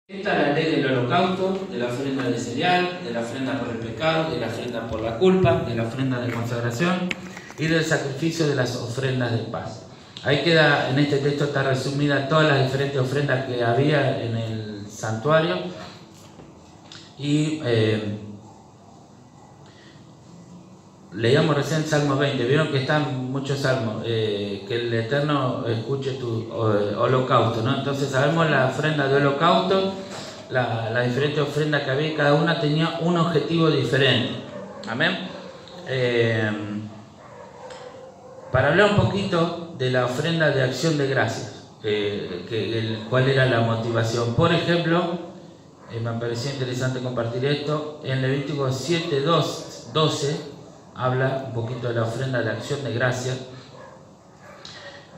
Esta es la ley del holocausto, de la ofrenda de cereal, de la ofrenda por el pecado, de la ofrenda por la culpa, de la ofrenda de consagración y del sacrificio de las ofrendas de paz. Ahí queda, en este texto está resumida todas las diferentes ofrendas que había en el santuario. Y leíamos recién Salmo 20, vieron que están muchos salmos, que el Eterno escuche tu holocausto, ¿no? Entonces sabemos la ofrenda de holocausto, la diferente ofrenda que había, cada una tenía un objetivo diferente. Amén. Para hablar un poquito de la ofrenda de acción de gracias, cuál era la motivación. Por ejemplo, me pareció interesante compartir esto, en Levítico 7:12 habla un poquito de la ofrenda de acción de gracias.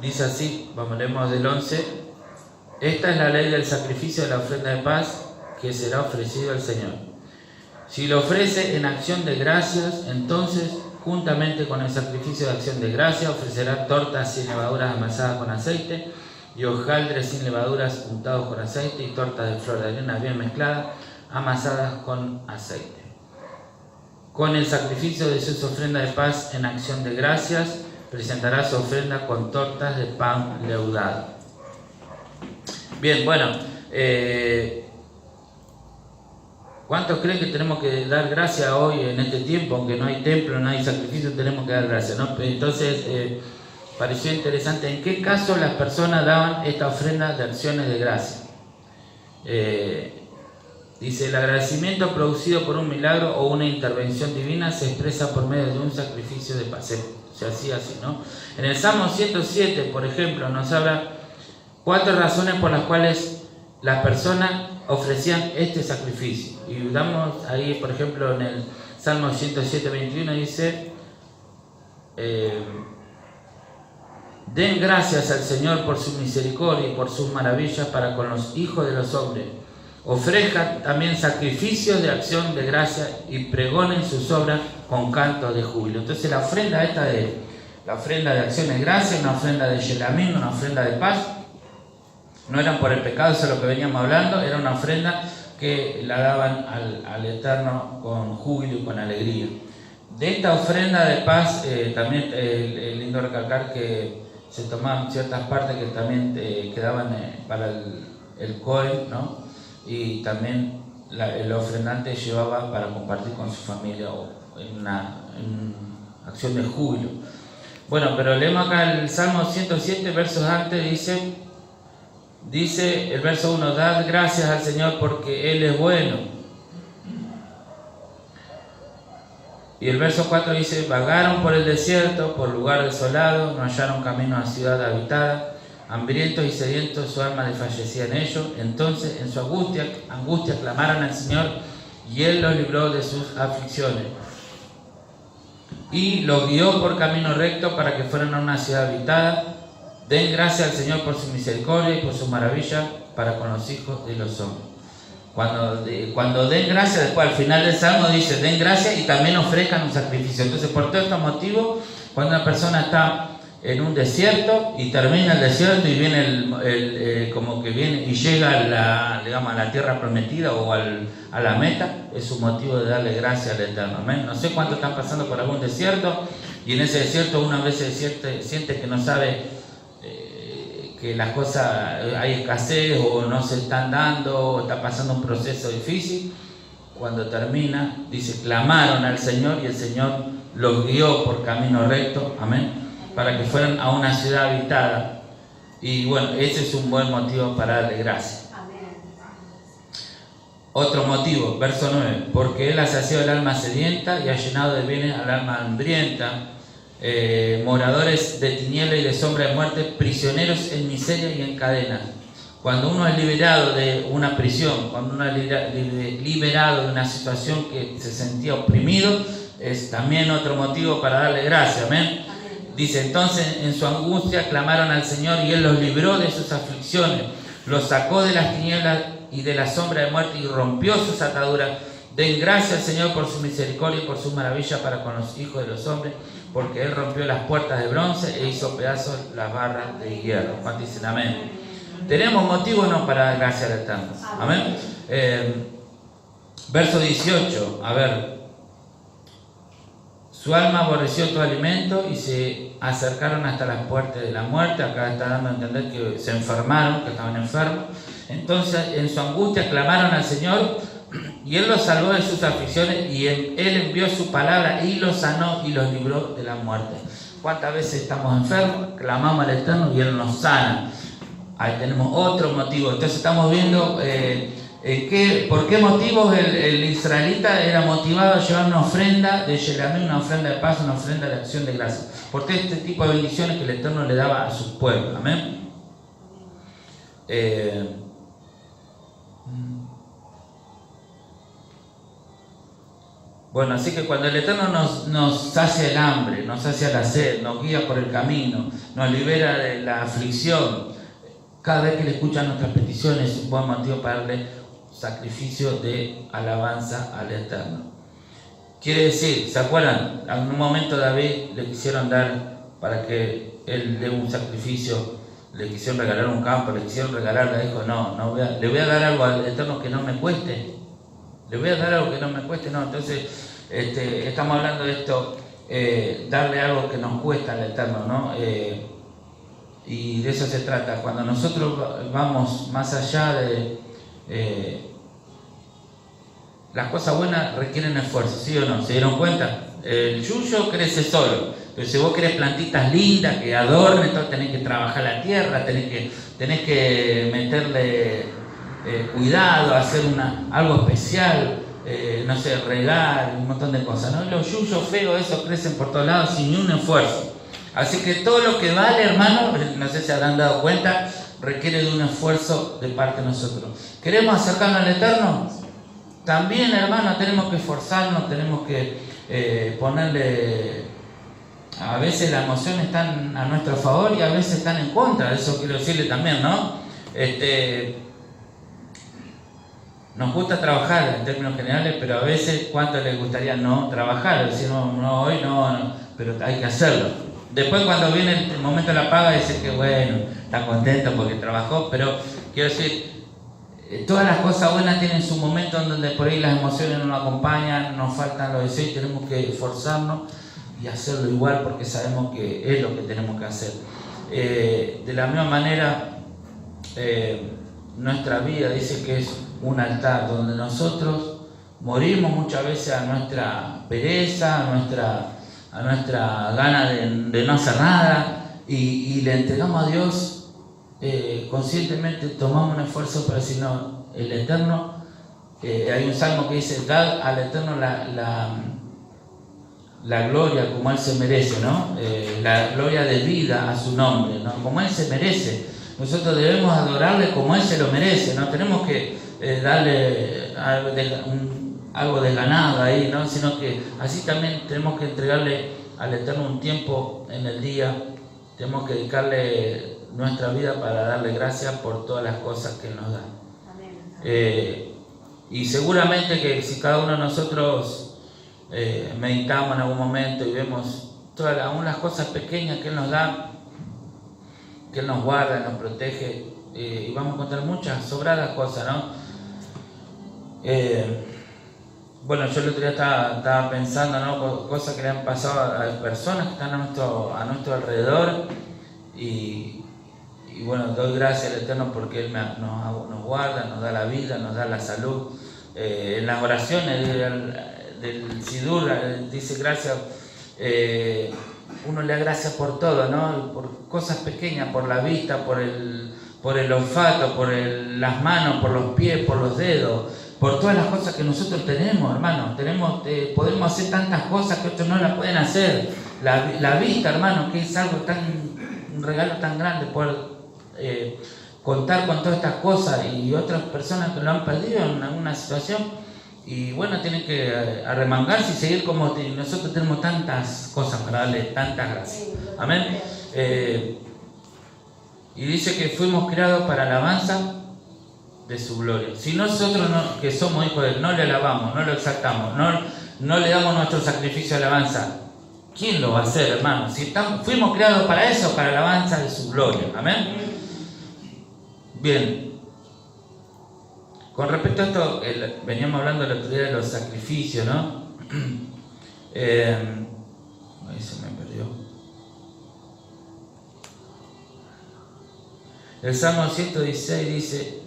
Dice así, leemos del 11: esta es la ley del sacrificio de la ofrenda de paz que será ofrecido al Señor. Si lo ofrece en acción de gracias, entonces juntamente con el sacrificio de acción de gracias ofrecerá tortas sin levaduras amasadas con aceite y hojaldres sin levaduras untados con aceite y tortas de flor de harina bien mezcladas amasadas con aceite. Con el sacrificio de sus ofrendas de paz en acción de gracias, presentará su ofrenda con tortas de pan leudado. Bien, bueno, ¿cuántos creen que tenemos que dar gracias hoy en este tiempo? Aunque no hay templo, no hay sacrificio, tenemos que dar gracias, ¿no? Entonces, pareció interesante en qué caso las personas daban esta ofrenda de acciones de gracias. Dice, el agradecimiento producido por un milagro o una intervención divina se expresa por medio de un sacrificio de paz. Se hacía así, ¿no? En el Salmo 107, por ejemplo, nos habla 4 razones por las cuales las personas ofrecían este sacrificio. Y damos ahí, por ejemplo, en el Salmo 107:21 dice, den gracias al Señor por su misericordia y por sus maravillas para con los hijos de los hombres. Ofrezcan también sacrificios de acción de gracia y pregonen sus obras con cantos de júbilo. Entonces la ofrenda esta la ofrenda de acción de gracia, una ofrenda de Shelamim, una ofrenda de paz, no eran por el pecado, eso es lo que veníamos hablando, era una ofrenda que la daban al Eterno con júbilo y con alegría. De esta ofrenda de paz también es lindo recalcar que se tomaban ciertas partes que también quedaban para el Cohen, ¿no? Y también el ofrendante llevaba para compartir con su familia o en acción de júbilo. Bueno, pero leemos acá el Salmo 107, versos antes, dice el verso 1, dad gracias al Señor porque Él es bueno. Y el verso 4 dice, vagaron por el desierto, por lugar desolado, no hallaron camino a ciudad habitada. Hambrientos y sedientos su alma desfallecía en ellos. Entonces en su angustia clamaron al Señor y Él los libró de sus aflicciones. Y los guió por camino recto para que fueran a una ciudad habitada. Den gracias al Señor por su misericordia y por su maravilla para con los hijos de los hombres. Cuando den gracias, después al final del Salmo dice, den gracias y también ofrezcan un sacrificio. Entonces por todos estos motivos, cuando una persona está en un desierto y termina el desierto y viene como que viene y llega a la tierra prometida o a la meta, es un motivo de darle gracias al Eterno. Amén. No sé cuántos están pasando por algún desierto y en ese desierto uno a veces siente que no sabe, que las cosas, hay escasez o no se están dando o está pasando un proceso difícil. Cuando termina, dice, clamaron al Señor y el Señor los guió por camino recto. Amén. Para que fueran a una ciudad habitada. Y bueno, ese es un buen motivo para darle gracias. Otro motivo, verso 9, porque Él ha saciado el alma sedienta y ha llenado de bienes al alma hambrienta. Moradores de tiniebla y de sombra de muerte, prisioneros en miseria y en cadenas. Cuando uno es liberado de una prisión, cuando uno es liberado de una situación que se sentía oprimido, es también otro motivo para darle gracias. Amén. Dice, entonces en su angustia clamaron al Señor y Él los libró de sus aflicciones, los sacó de las tinieblas y de la sombra de muerte y rompió sus ataduras. Den gracias al Señor por su misericordia y por su maravilla para con los hijos de los hombres, porque Él rompió las puertas de bronce e hizo pedazos las barras de hierro. ¿Cuántos dicen amén? ¿Tenemos motivo o no para dar gracias al Eterno? Amén. Verso 18, a ver. Su alma aborreció todo alimento y se acercaron hasta las puertas de la muerte. Acá está dando a entender que se enfermaron, que estaban enfermos. Entonces, en su angustia clamaron al Señor y Él los salvó de sus aflicciones y Él envió su palabra y los sanó y los libró de la muerte. ¿Cuántas veces estamos enfermos? Clamamos al Eterno y Él nos sana. Ahí tenemos otro motivo. Entonces estamos viendo por qué motivos el israelita era motivado a llevar una ofrenda de Shelamim, una ofrenda de paz, una ofrenda de acción de gracias. Por este tipo de bendiciones que el Eterno le daba a sus pueblos. Amén. Bueno, así que cuando el Eterno nos sacia el hambre, nos sacia la sed, nos guía por el camino, nos libera de la aflicción, cada vez que le escuchan nuestras peticiones es un buen motivo para darle sacrificio de alabanza al Eterno. Quiere decir, ¿se acuerdan? En un momento David le quisieron dar para que él dé un sacrificio, le quisieron regalar un campo, le quisieron regalar, le dijo, le voy a dar algo al Eterno que no me cueste. Le voy a dar algo que no me cueste, no. Entonces, estamos hablando de esto, darle algo que nos cuesta al Eterno, ¿no? Y de eso se trata. Cuando nosotros vamos más allá de... las cosas buenas requieren esfuerzo, ¿sí o no? ¿Se dieron cuenta? El yuyo crece solo, pero si vos querés plantitas lindas que adornen, entonces tenés que trabajar la tierra, tenés que meterle cuidado, hacer algo especial, no sé, regar, un montón de cosas, ¿no? Los yuyos feos, esos crecen por todos lados sin ni un esfuerzo. Así que todo lo que vale, hermano, no sé si se habrán dado cuenta, requiere de un esfuerzo de parte de nosotros. ¿Queremos acercarnos al Eterno? También, hermano, tenemos que esforzarnos, tenemos que ponerle... A veces las emociones están a nuestro favor y a veces están en contra, eso quiero decirle también, ¿no? Nos gusta trabajar en términos generales, pero a veces ¿cuánto les gustaría no trabajar? Decir, no, hoy no, pero hay que hacerlo. Después cuando viene el momento de la paga, dice que bueno, está contento porque trabajó, pero quiero decir, todas las cosas buenas tienen su momento en donde por ahí las emociones no nos acompañan, nos faltan los deseos y tenemos que esforzarnos y hacerlo igual porque sabemos que es lo que tenemos que hacer. De la misma manera, nuestra vida dice que es un altar donde nosotros morimos muchas veces a nuestra pereza, a nuestra gana de no hacer nada y le entregamos a Dios conscientemente, tomamos un esfuerzo para decir, no, el Eterno, hay un salmo que dice, dad al Eterno la gloria como Él se merece, ¿no? La gloria de vida a su nombre, ¿no? Como Él se merece. Nosotros debemos adorarle como Él se lo merece, no tenemos que darle algo desganado ahí, ¿no? Sino que así también tenemos que entregarle al Eterno un tiempo en el día, tenemos que dedicarle nuestra vida para darle gracias por todas las cosas que Él nos da. Y seguramente que si cada uno de nosotros meditamos en algún momento y vemos aún las cosas pequeñas que Él nos da, que Él nos guarda, nos protege, y vamos a encontrar muchas sobradas cosas, ¿no? Bueno, yo el otro día estaba pensando, ¿no? Cosas que le han pasado a personas que están a nuestro alrededor y bueno, doy gracias al Eterno porque Él nos guarda, nos da la vida, nos da la salud. En las oraciones del Sidur dice gracias, uno le da gracias por todo, ¿no? Por cosas pequeñas, por la vista, por el olfato, por las manos, por los pies, por los dedos, por todas las cosas que nosotros tenemos, hermano. Podemos hacer tantas cosas que otros no las pueden hacer. La vista, hermano, que es un regalo tan grande, poder contar con todas estas cosas y otras personas que lo han perdido en alguna situación. Y bueno, tienen que arremangarse y seguir como nosotros tenemos tantas cosas para darle tantas gracias. Amén. Y dice que fuimos creados para alabanza de su gloria. Si nosotros que somos hijos de Él no le alabamos, no lo exaltamos, no le damos nuestro sacrificio de alabanza, ¿quién lo va a hacer, hermano? Si fuimos creados para eso, para alabanza de su gloria. Amén. Bien, con respecto a esto, veníamos hablando el otro día de los sacrificios, ¿no? Ahí se me perdió. El Salmo 116 dice: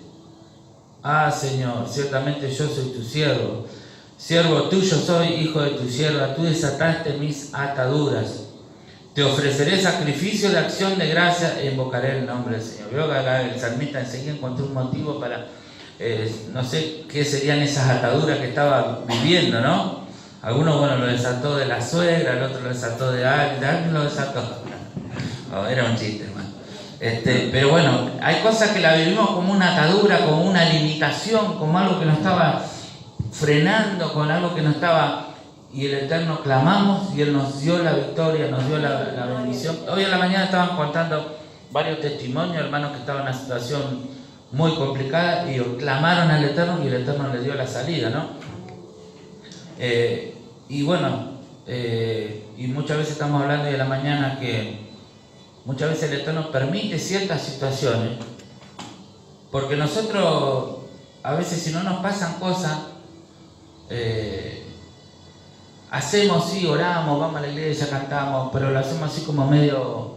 Ah, Señor, ciertamente yo soy tu siervo, siervo tuyo soy, hijo de tu sierva, tú desataste mis ataduras. Te ofreceré sacrificio de acción de gracia e invocaré el nombre del Señor. Veo que acá el salmista enseguida encontró un motivo para, no sé qué serían esas ataduras que estaba viviendo, ¿no? Algunos, bueno, lo desató de la suegra, el otro lo desató de alguien lo desató. Oh, era un chiste, hermano. Pero bueno, hay cosas que la vivimos como una atadura, como una limitación, como algo que nos estaba frenando, con algo que nos estaba... Y el Eterno clamamos y Él nos dio la victoria, nos dio la bendición. Hoy en la mañana estaban contando varios testimonios, hermanos que estaban en una situación muy complicada y clamaron al Eterno y el Eterno les dio la salida, ¿no? Y bueno, y muchas veces estamos hablando hoy en la mañana que muchas veces el Eterno permite ciertas situaciones porque nosotros a veces si no nos pasan cosas, hacemos, sí, oramos, vamos a la iglesia, cantamos, pero lo hacemos así como medio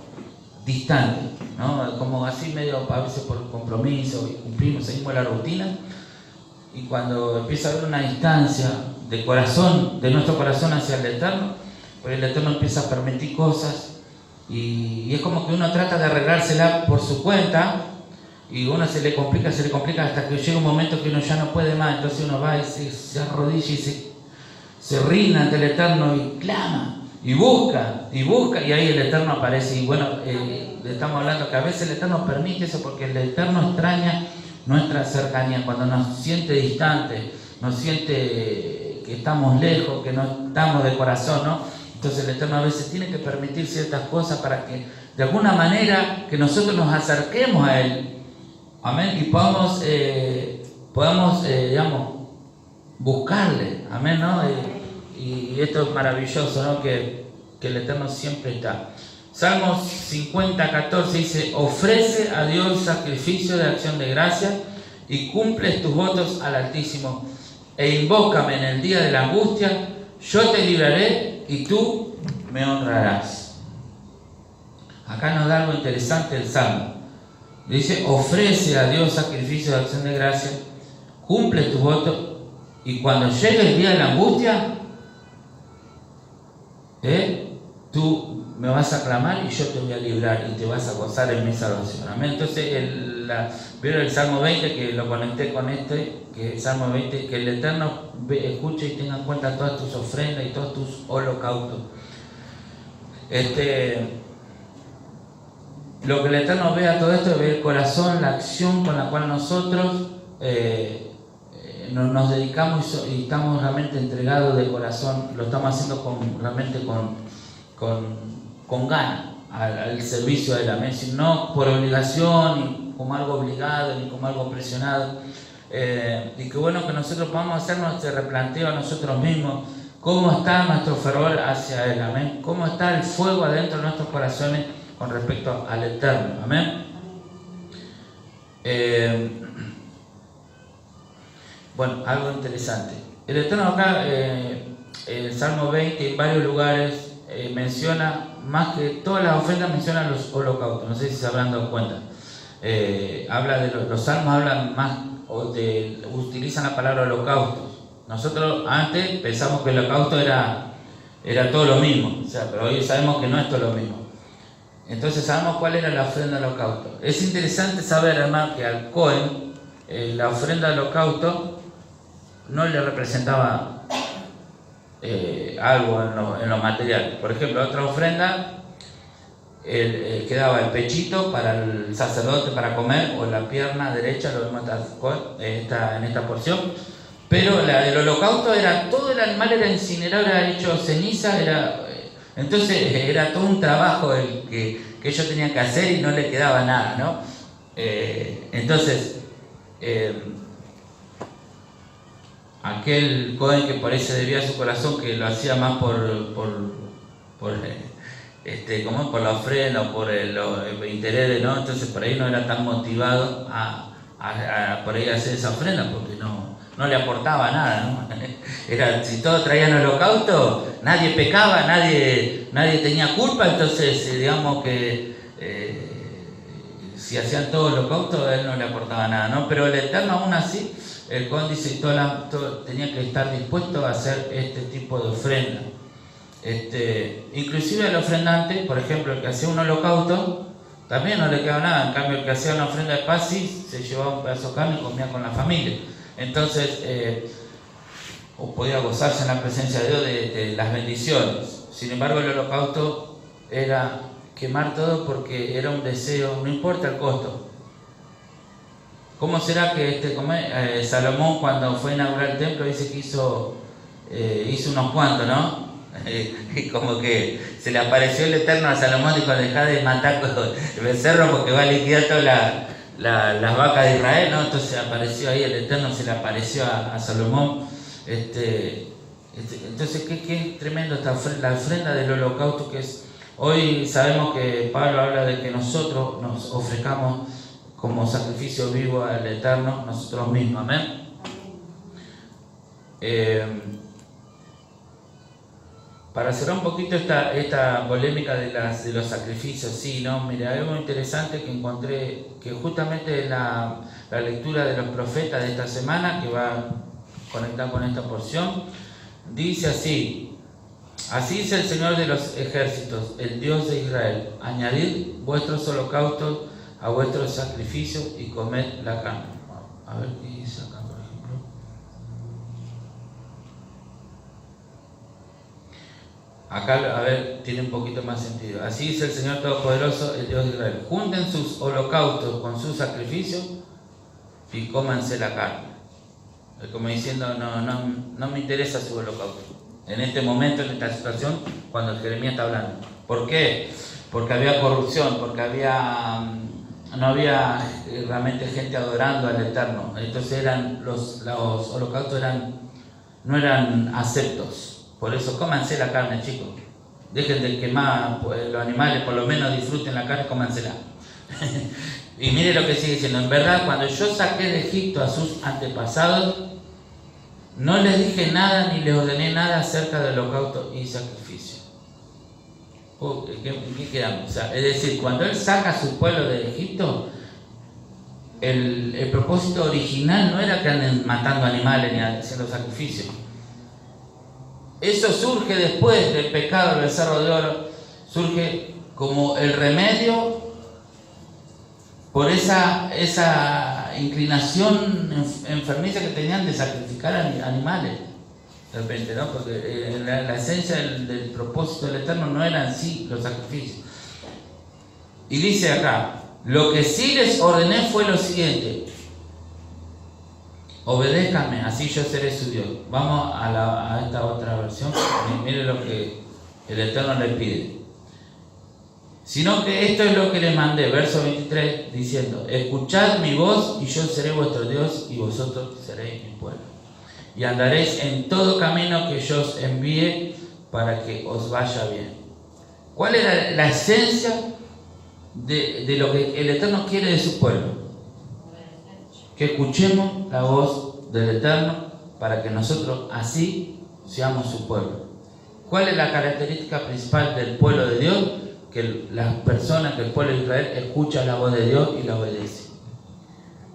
distante, ¿no? Como así medio a veces por compromiso, y cumplimos, seguimos la rutina, y cuando empieza a haber una distancia de corazón, de nuestro corazón hacia el Eterno, pues el Eterno empieza a permitir cosas, y es como que uno trata de arreglársela por su cuenta, y uno se le complica hasta que llega un momento que uno ya no puede más, entonces uno va y se arrodilla y se rinde ante el Eterno y clama, y busca, y ahí el Eterno aparece. Y bueno, estamos hablando que a veces el Eterno permite eso porque el Eterno extraña nuestra cercanía, cuando nos siente distante, nos siente que estamos lejos, que no estamos de corazón, ¿no? Entonces el Eterno a veces tiene que permitir ciertas cosas para que de alguna manera que nosotros nos acerquemos a Él, amén, y podamos, digamos, buscarle, amén, ¿no? Y esto es maravilloso, ¿no? Que el Eterno siempre está. Salmos 50:14 dice: ofrece a Dios sacrificio de acción de gracia y cumples tus votos al Altísimo, e invócame en el día de la angustia, yo te libraré y tú me honrarás. Acá nos da algo interesante el Salmo. Dice: ofrece a Dios sacrificio de acción de gracia, cumple tus votos, y cuando llegue el día de la angustia, tú me vas a clamar y yo te voy a librar y te vas a gozar en mi salvación. Amén. Entonces, vieron el Salmo 20, que lo conecté con que el Salmo 20, que el Eterno escuche y tenga en cuenta todas tus ofrendas y todos tus holocaustos. Lo que el Eterno ve a todo esto es ver el corazón, la acción con la cual nosotros nos dedicamos y estamos realmente entregados de corazón, lo estamos haciendo realmente con ganas al servicio de la mesa, no por obligación, ni como algo obligado, ni como algo presionado. Y qué bueno que nosotros podamos hacernos este replanteo a nosotros mismos, cómo está nuestro fervor hacia Él, amén, cómo está el fuego adentro de nuestros corazones con respecto al Eterno, amén. Bueno, algo interesante. El Eterno acá, el Salmo 20, en varios lugares menciona, más que todas las ofrendas, menciona los holocaustos. No sé si se habrán dado cuenta. Habla de los salmos hablan más, utilizan la palabra holocaustos. Nosotros antes pensamos que el holocausto era todo lo mismo, o sea, pero hoy sabemos que no es todo lo mismo. Entonces sabemos cuál era la ofrenda del holocausto. Es interesante saber, además, que al Cohen la ofrenda del holocausto no le representaba algo en lo material. Por ejemplo, otra ofrenda quedaba el pechito para el sacerdote para comer, o la pierna derecha, lo vemos en esta porción. Pero la del holocausto era todo, el animal era incinerado, era hecho ceniza, entonces era todo un trabajo que ellos tenían que hacer y no le quedaba nada, ¿no? Entonces, aquel Cohen que por ahí se debía a su corazón, que lo hacía más por como por la ofrenda o por el interés, ¿no? Entonces por ahí no era tan motivado a por ahí hacer esa ofrenda, porque no le aportaba nada, ¿no? Era, si todos traían holocausto, nadie pecaba, nadie tenía culpa, entonces digamos que si hacían todo holocausto, a él no le aportaba nada, ¿no? Pero el Eterno aún así, el Cohen dice, tenía que estar dispuesto a hacer este tipo de ofrenda. Inclusive el ofrendante, por ejemplo, el que hacía un holocausto, también no le quedaba nada. En cambio, el que hacía una ofrenda de paz, sí, se llevaba un pedazo de carne y comía con la familia. Entonces, podía gozarse en la presencia de Dios de las bendiciones. Sin embargo, el holocausto era quemar todo porque era un deseo, no importa el costo. ¿Cómo será que Salomón, cuando fue a inaugurar el templo, dice que hizo unos cuantos, ¿no? Como que se le apareció el Eterno a Salomón y dijo: dejá de matar el becerro porque va a liquidar todas las vacas de Israel, ¿no? Entonces apareció ahí el Eterno, se le apareció a Salomón. Entonces qué tremendo esta la ofrenda del holocausto que es. Hoy sabemos que Pablo habla de que nosotros nos ofrezcamos como sacrificio vivo al Eterno, nosotros mismos, amén. Para cerrar un poquito esta polémica de los sacrificios, sí, ¿no? Mira, algo interesante que encontré, que justamente en la lectura de los profetas de esta semana, que va conectada con esta porción, dice así: así dice el Señor de los ejércitos, el Dios de Israel, añadid vuestros holocaustos a vuestros sacrificios y comed la carne. A ver qué dice acá, por ejemplo. Acá, a ver, tiene un poquito más sentido. Así dice el Señor Todopoderoso, el Dios de Israel: junten sus holocaustos con sus sacrificios y cómanse la carne. Es como diciendo, no me interesa su holocausto. En este momento, en esta situación, cuando Jeremías está hablando. ¿Por qué? Porque había corrupción, porque no había realmente gente adorando al Eterno. Entonces los holocaustos no eran aceptos. Por eso cómanse la carne, chicos. Dejen de quemar los animales, por lo menos disfruten la carne, cómansela. Y mire lo que sigue diciendo: en verdad, cuando yo saqué de Egipto a sus antepasados, no les dije nada ni les ordené nada acerca del holocausto y sacrificio. ¿En qué quedamos? O sea, es decir, cuando él saca a su pueblo de Egipto, el propósito original no era que anden matando animales ni haciendo sacrificios. Eso surge después del pecado del becerro de oro, surge como el remedio por esa inclinación enfermiza que tenían de sacrificar animales, de repente, ¿no? Porque la esencia del propósito del Eterno no eran sí los sacrificios. Y dice acá: lo que sí les ordené fue lo siguiente: obedézcanme, así yo seré su Dios. Vamos a esta otra versión. Mire lo que el Eterno le pide. Sino que esto es lo que le mandé, verso 23, diciendo: escuchad mi voz y yo seré vuestro Dios y vosotros seréis mi pueblo. Y andaréis en todo camino que yo os envíe para que os vaya bien. ¿Cuál era la esencia de lo que el Eterno quiere de su pueblo? Que escuchemos la voz del Eterno para que nosotros así seamos su pueblo. ¿Cuál es la característica principal del pueblo de Dios? Que las personas, que el pueblo de Israel escucha la voz de Dios y la obedece.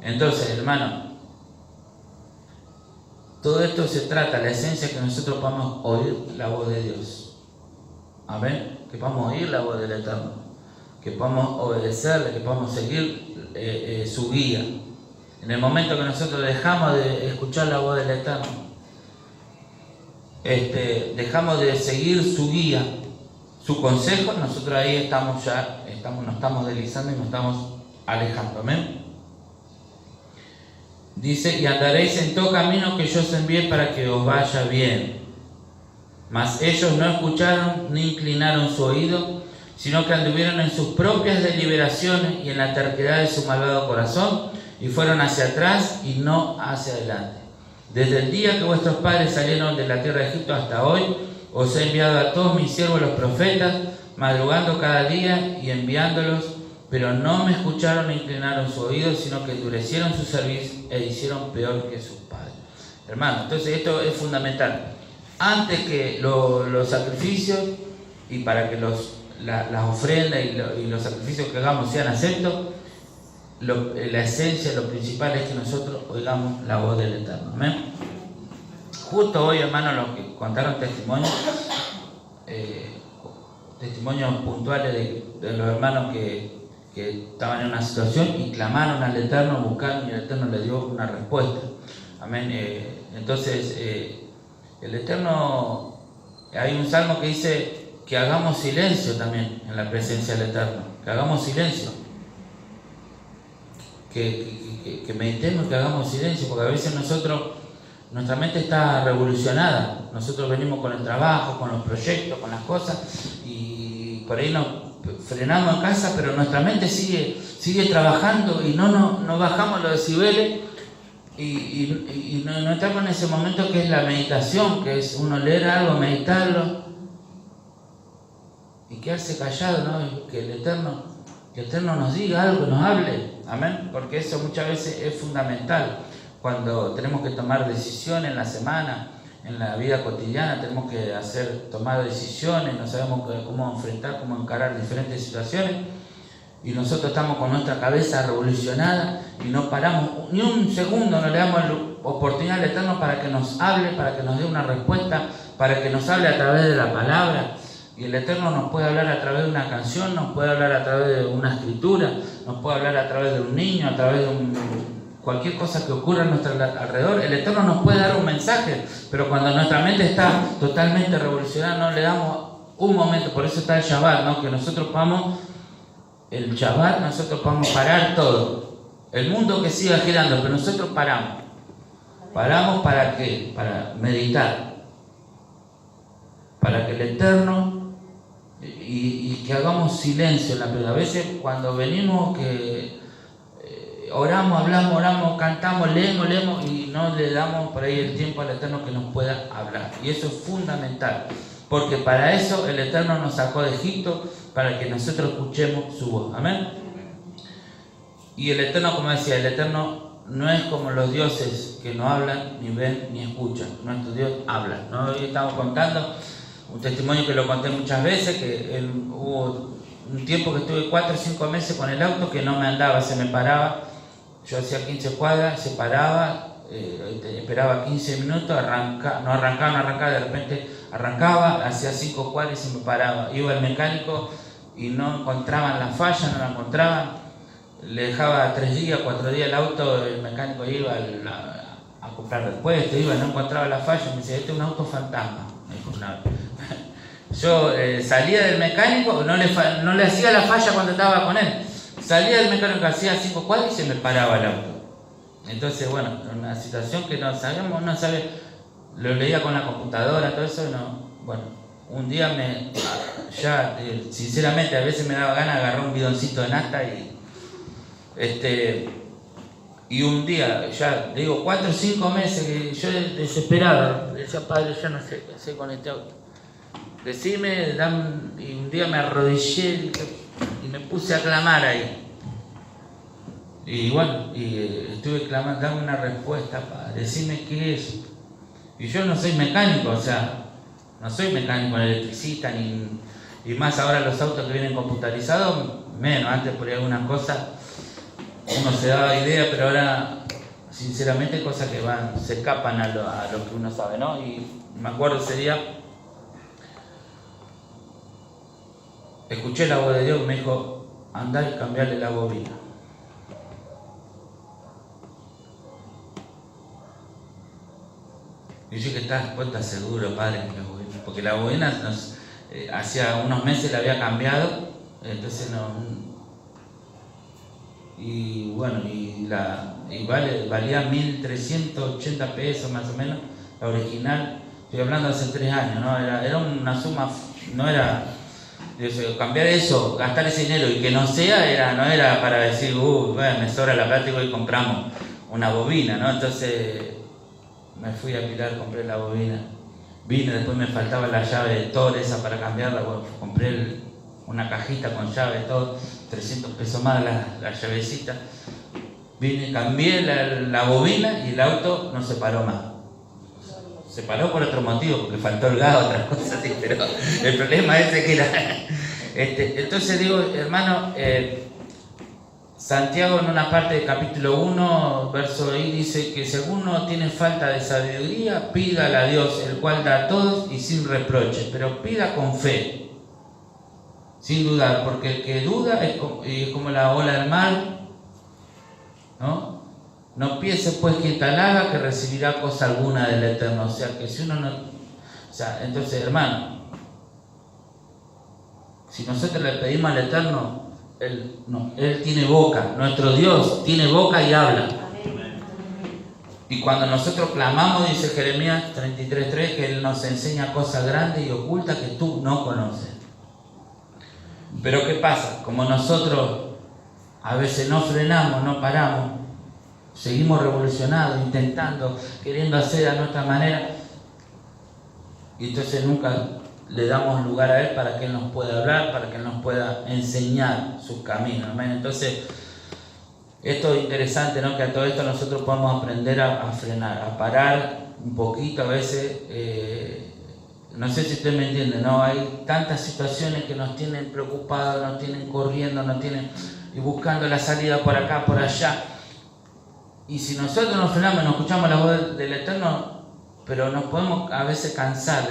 Entonces, hermano, todo esto se trata, la esencia es que nosotros podamos oír la voz de Dios. Amén. Que podamos oír la voz del Eterno, que podamos obedecerle, que podamos seguir su guía. En el momento que nosotros dejamos de escuchar la voz del Eterno, dejamos de seguir su guía, su consejo, nosotros ahí nos estamos deslizando y nos estamos alejando. Amén. Dice: y andaréis en todo camino que yo os envié para que os vaya bien. Mas ellos no escucharon ni inclinaron su oído, sino que anduvieron en sus propias deliberaciones y en la terquedad de su malvado corazón, y fueron hacia atrás y no hacia adelante. Desde el día que vuestros padres salieron de la tierra de Egipto hasta hoy, os he enviado a todos mis siervos los profetas, madrugando cada día y enviándolos, pero no me escucharon e inclinaron su oído, sino que endurecieron su cerviz e hicieron peor que sus padres. Hermano, entonces esto es fundamental. Antes que los sacrificios y para que las ofrendas y los sacrificios que hagamos sean aceptos, la esencia, lo principal es que nosotros oigamos la voz del Eterno. ¿Amén? Justo hoy, hermano, los que contaron testimonios puntuales de los hermanos que estaban en una situación y clamaron al Eterno, buscaron y el Eterno les dio una respuesta. Amén. Entonces, el Eterno, hay un salmo que dice que hagamos silencio también en la presencia del Eterno, que hagamos silencio, que meditemos, que hagamos silencio, porque a veces nuestra mente está revolucionada. Nosotros venimos con el trabajo, con los proyectos, con las cosas, y por ahí nos frenamos en casa, pero nuestra mente sigue trabajando y no bajamos los decibeles y no estamos en ese momento que es la meditación, que es uno leer algo, meditarlo y quedarse callado, ¿no? Y que el Eterno nos diga algo, nos hable. Amén. Porque eso muchas veces es fundamental. Cuando tenemos que tomar decisiones en la semana, en la vida cotidiana, tenemos que tomar decisiones, no sabemos cómo enfrentar, cómo encarar diferentes situaciones, y nosotros estamos con nuestra cabeza revolucionada y no paramos ni un segundo, no le damos la oportunidad al Eterno para que nos hable, para que nos dé una respuesta, para que nos hable a través de la palabra. Y el Eterno nos puede hablar a través de una canción, nos puede hablar a través de una escritura, nos puede hablar a través de un niño, a través de cualquier cosa que ocurra a nuestro alrededor. El Eterno nos puede dar un mensaje, pero cuando nuestra mente está totalmente revolucionada no le damos un momento. Por eso está el Shabbat, ¿no? Que nosotros podamos parar todo. El mundo que siga girando, pero nosotros paramos. ¿Paramos para qué? Para meditar. Para que el Eterno y que hagamos silencio en la presencia. A veces cuando venimos que oramos, hablamos, cantamos, leemos y no le damos por ahí el tiempo al Eterno que nos pueda hablar. Y eso es fundamental, porque para eso el Eterno nos sacó de Egipto, para que nosotros escuchemos su voz. Amén. Y el Eterno, como decía, el Eterno no es como los dioses que no hablan, ni ven, ni escuchan. Nuestro Dios habla. ¿No? Hoy estamos contando un testimonio que lo conté muchas veces, que hubo un tiempo que estuve 4 o 5 meses con el auto que no me andaba, se me paraba. Yo hacía 15 cuadras, se paraba, esperaba 15 minutos, no arrancaba, de repente arrancaba, hacía 5 cuadras y se me paraba. Iba al mecánico y no encontraban la falla, no la encontraban. Le dejaba 3 días, 4 días el auto, el mecánico iba a comprar repuestos, no encontraba la falla, me decía, este es un auto fantasma. Me dijo, no. Yo salía del mecánico, no le hacía la falla cuando estaba con él. Salía del mecánico, hacía 5 cuadras y se me paraba el auto. Entonces, bueno, una situación que no sabemos, lo leía con la computadora, todo eso, bueno, un día sinceramente, a veces me daba ganas de agarrar un bidoncito de nafta y un día, 4 o 5 meses que yo desesperado, decía, padre, yo no sé qué hacer con este auto. Decime, y un día me arrodillé y me puse a clamar ahí. Y bueno, estuve clamando, dame una respuesta, padre, decime qué es. Y yo no soy mecánico, no soy mecánico electricista, y más ahora los autos que vienen computarizados, menos. Antes por ahí algunas cosas uno se daba idea, pero ahora sinceramente hay cosas que se escapan a lo que uno sabe, ¿no? Y me acuerdo ese día, escuché la voz de Dios que me dijo, andá y cambiarle la bobina. Y yo que estás seguro, padre, que la bobina, porque la bobina hacía unos meses la había cambiado, entonces y bueno, valía 1.380 pesos más o menos, la original. Estoy hablando hace 3 años, ¿no? Era una suma, no era cambiar eso, gastar ese dinero y que no era para decir, me sobra la plata y compramos una bobina, ¿no? Entonces me fui a Pilar, compré la bobina, vine, después me faltaba la llave de Thor esa para cambiarla, bueno, compré una cajita con llave, todo, 300 pesos más la llavecita. Vine, cambié la bobina y el auto no se paró más. Se paró por otro motivo, porque faltó el gas, otras cosas así, pero el problema es que era... entonces digo, hermano, Santiago en una parte del capítulo 1, verso ahí, dice que si alguno tiene falta de sabiduría, pídala a Dios, el cual da a todos y sin reproche, pero pida con fe, sin dudar, porque el que duda es como la ola del mar, ¿no? No piense pues quien tal haga que recibirá cosa alguna del Eterno. O sea, que si uno no... O sea, entonces, hermano, si nosotros le pedimos al Eterno, Él tiene boca. Nuestro Dios tiene boca y habla. Y cuando nosotros clamamos, dice Jeremías 33:3, que Él nos enseña cosas grandes y ocultas que tú no conoces. Pero ¿qué pasa? Como nosotros a veces no frenamos, no paramos, seguimos revolucionados, intentando, queriendo hacer a nuestra manera, y entonces nunca le damos lugar a Él para que Él nos pueda hablar, para que Él nos pueda enseñar sus caminos. Amén. Entonces, esto es interesante, ¿no? Que a todo esto nosotros podemos aprender a frenar, a parar un poquito a veces. No sé si usted me entiende, ¿no? Hay tantas situaciones que nos tienen preocupados, nos tienen corriendo, nos tienen y buscando la salida por acá, por allá. Y si nosotros nos frenamos, nos escuchamos la voz del Eterno, pero nos podemos a veces cansar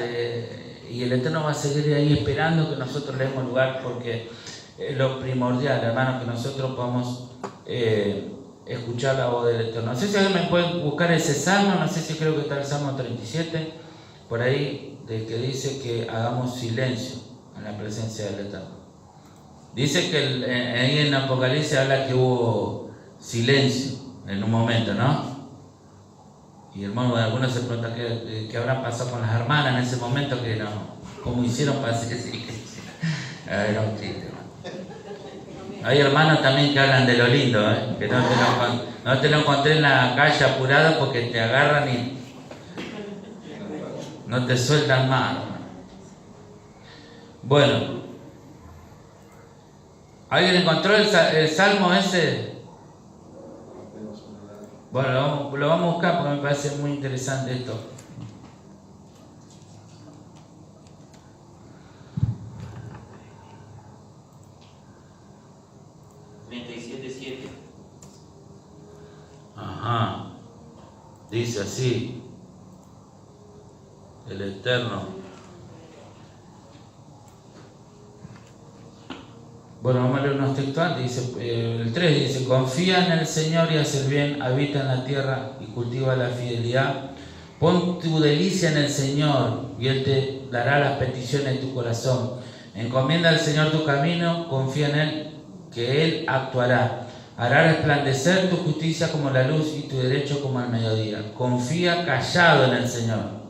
y el Eterno va a seguir ahí esperando que nosotros le demos lugar, porque es lo primordial, hermano, que nosotros podamos escuchar la voz del Eterno. No sé si alguien me puede buscar ese salmo, no sé si creo que está el Salmo 37, por ahí, de que dice que hagamos silencio en la presencia del Eterno. Dice que ahí en Apocalipsis habla que hubo silencio en un momento, ¿no? Y hermano, algunos se preguntan qué habrá pasado con las hermanas en ese momento, que no, cómo hicieron para decir que era un chiste. Hay hermanos también que hablan de lo lindo, que no te lo encontré en la calle apurado porque te agarran y no te sueltan más. Bueno, ¿alguien encontró el salmo ese? Bueno, lo vamos a buscar porque me parece muy interesante esto. Ajá. Dice así: el Eterno. Bueno, vamos a leer unos textos antes. Dice, el 3 dice: confía en el Señor y haz el bien, habita en la tierra y cultiva la fidelidad. Pon tu delicia en el Señor y Él te dará las peticiones de tu corazón. Encomienda al Señor tu camino, confía en Él, que Él actuará. Hará resplandecer tu justicia como la luz y tu derecho como el mediodía. Confía callado en el Señor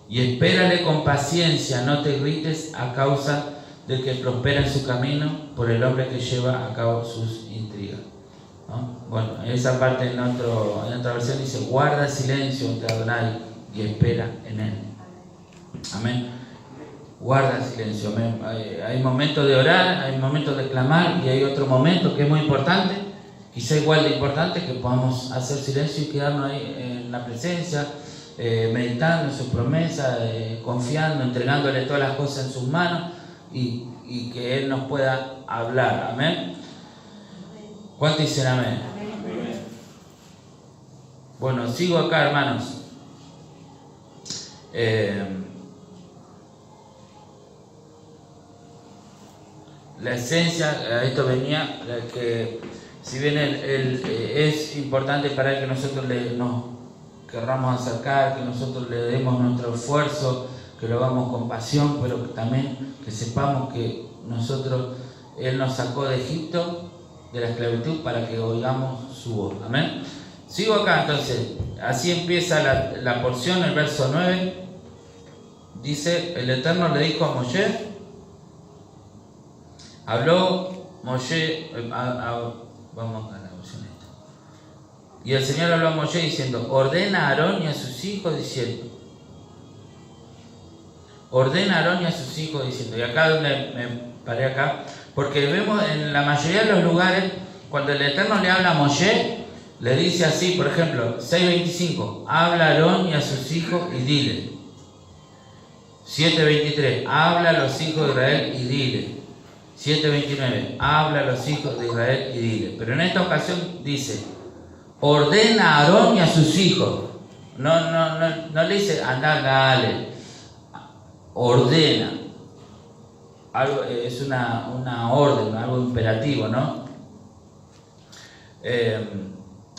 y espérale con paciencia, no te irrites a causa del que prospera en su camino, por el hombre que lleva a cabo sus intrigas, ¿no? Bueno, esa parte en otra versión dice: guarda silencio ante Adonai y espera en Él. Amén. Guarda silencio. Amén. Hay momentos de orar, hay momentos de clamar, y hay otro momento que es muy importante, quizá igual de importante, que podamos hacer silencio y quedarnos ahí en la presencia, meditando en sus promesas, confiando, entregándole todas las cosas en sus manos, y que Él nos pueda hablar. Amén. ¿Cuántos dicen amén? Bueno, sigo acá, hermanos. La esencia, a esto venía, que si bien es importante para Él que nosotros nos querramos acercar, que nosotros le demos nuestro esfuerzo, que lo hagamos con pasión, pero también que sepamos que Él nos sacó de Egipto, de la esclavitud, para que oigamos su voz. Amén. Sigo acá entonces. Así empieza la porción, el verso 9. Dice: el Eterno le dijo a Moshe, habló Moshe, vamos a la versión esta. Y el Señor habló a Moshe diciendo: ordena a Aarón y a sus hijos diciendo. Ordena a Aarón y a sus hijos diciendo. Y acá donde me paré acá, porque vemos en la mayoría de los lugares, cuando el Eterno le habla a Moshe, le dice así, por ejemplo, 6.25, habla a Aarón y a sus hijos y dile. 7.23, habla a los hijos de Israel y dile. 7.29, habla a los hijos de Israel y dile. Pero en esta ocasión dice, ordena a Aarón y a sus hijos. No le dice, anda, dale. Ordena. Algo, es una orden, algo imperativo, ¿no?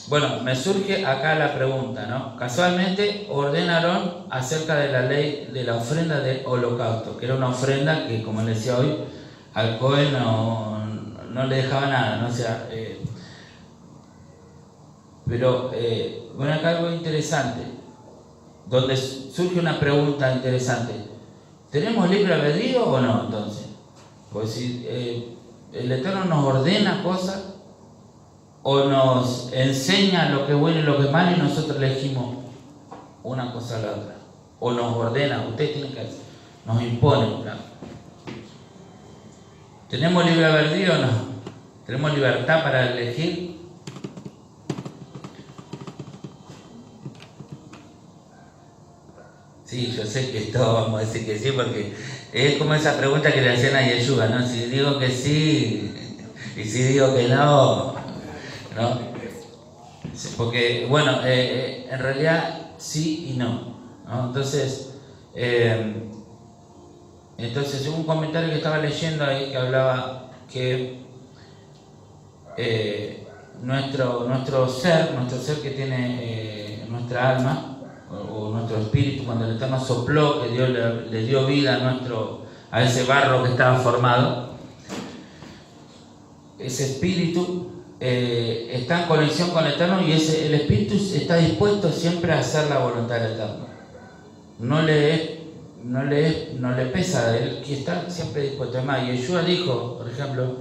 Bueno, me surge acá la pregunta, ¿no? Casualmente ordena a Aarón acerca de la ley de la ofrenda del holocausto, que era una ofrenda que, como les decía hoy, al Cohen no le dejaba nada, ¿no? O sea, pero bueno, acá algo interesante, donde surge una pregunta interesante. ¿Tenemos libre albedrío o no, entonces? Pues si el Eterno nos ordena cosas, o nos enseña lo que es bueno y lo que es malo y nosotros elegimos una cosa a la otra, o nos ordena, ustedes tienen que hacer, nos impone, ¿no? ¿Tenemos libre albedrío o no? ¿Tenemos libertad para elegir? Sí, yo sé que todos vamos a decir que sí, porque es como esa pregunta que le hacían a Yeshua, ¿no? Si digo que sí, y si digo que no, ¿no? Porque, bueno, en realidad sí y no, ¿no? Entonces hubo un comentario que estaba leyendo ahí que hablaba que nuestro ser que tiene nuestra alma o nuestro espíritu, cuando el Eterno sopló, que Dios le dio vida a ese barro que estaba formado, ese espíritu está en conexión con el Eterno y el espíritu está dispuesto siempre a hacer la voluntad del Eterno. No le pesa a él, que está siempre dispuesto. Además, Yeshua dijo, por ejemplo,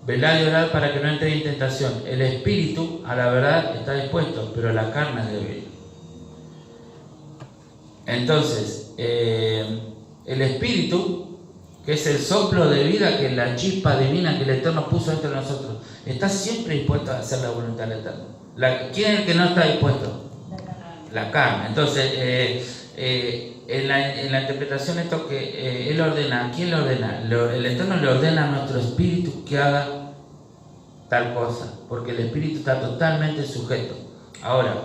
velad y orad para que no entre en tentación. El espíritu, a la verdad, está dispuesto, pero la carne es débil. Entonces, el espíritu, que es el soplo de vida, que es la chispa divina que el Eterno puso entre nosotros, está siempre dispuesto a hacer la voluntad del Eterno. ¿Quién es el que no está dispuesto? La carne. Entonces, en la interpretación esto que Él ordena, ¿quién le ordena? El Eterno le ordena a nuestro espíritu que haga tal cosa, porque el espíritu está totalmente sujeto. Ahora,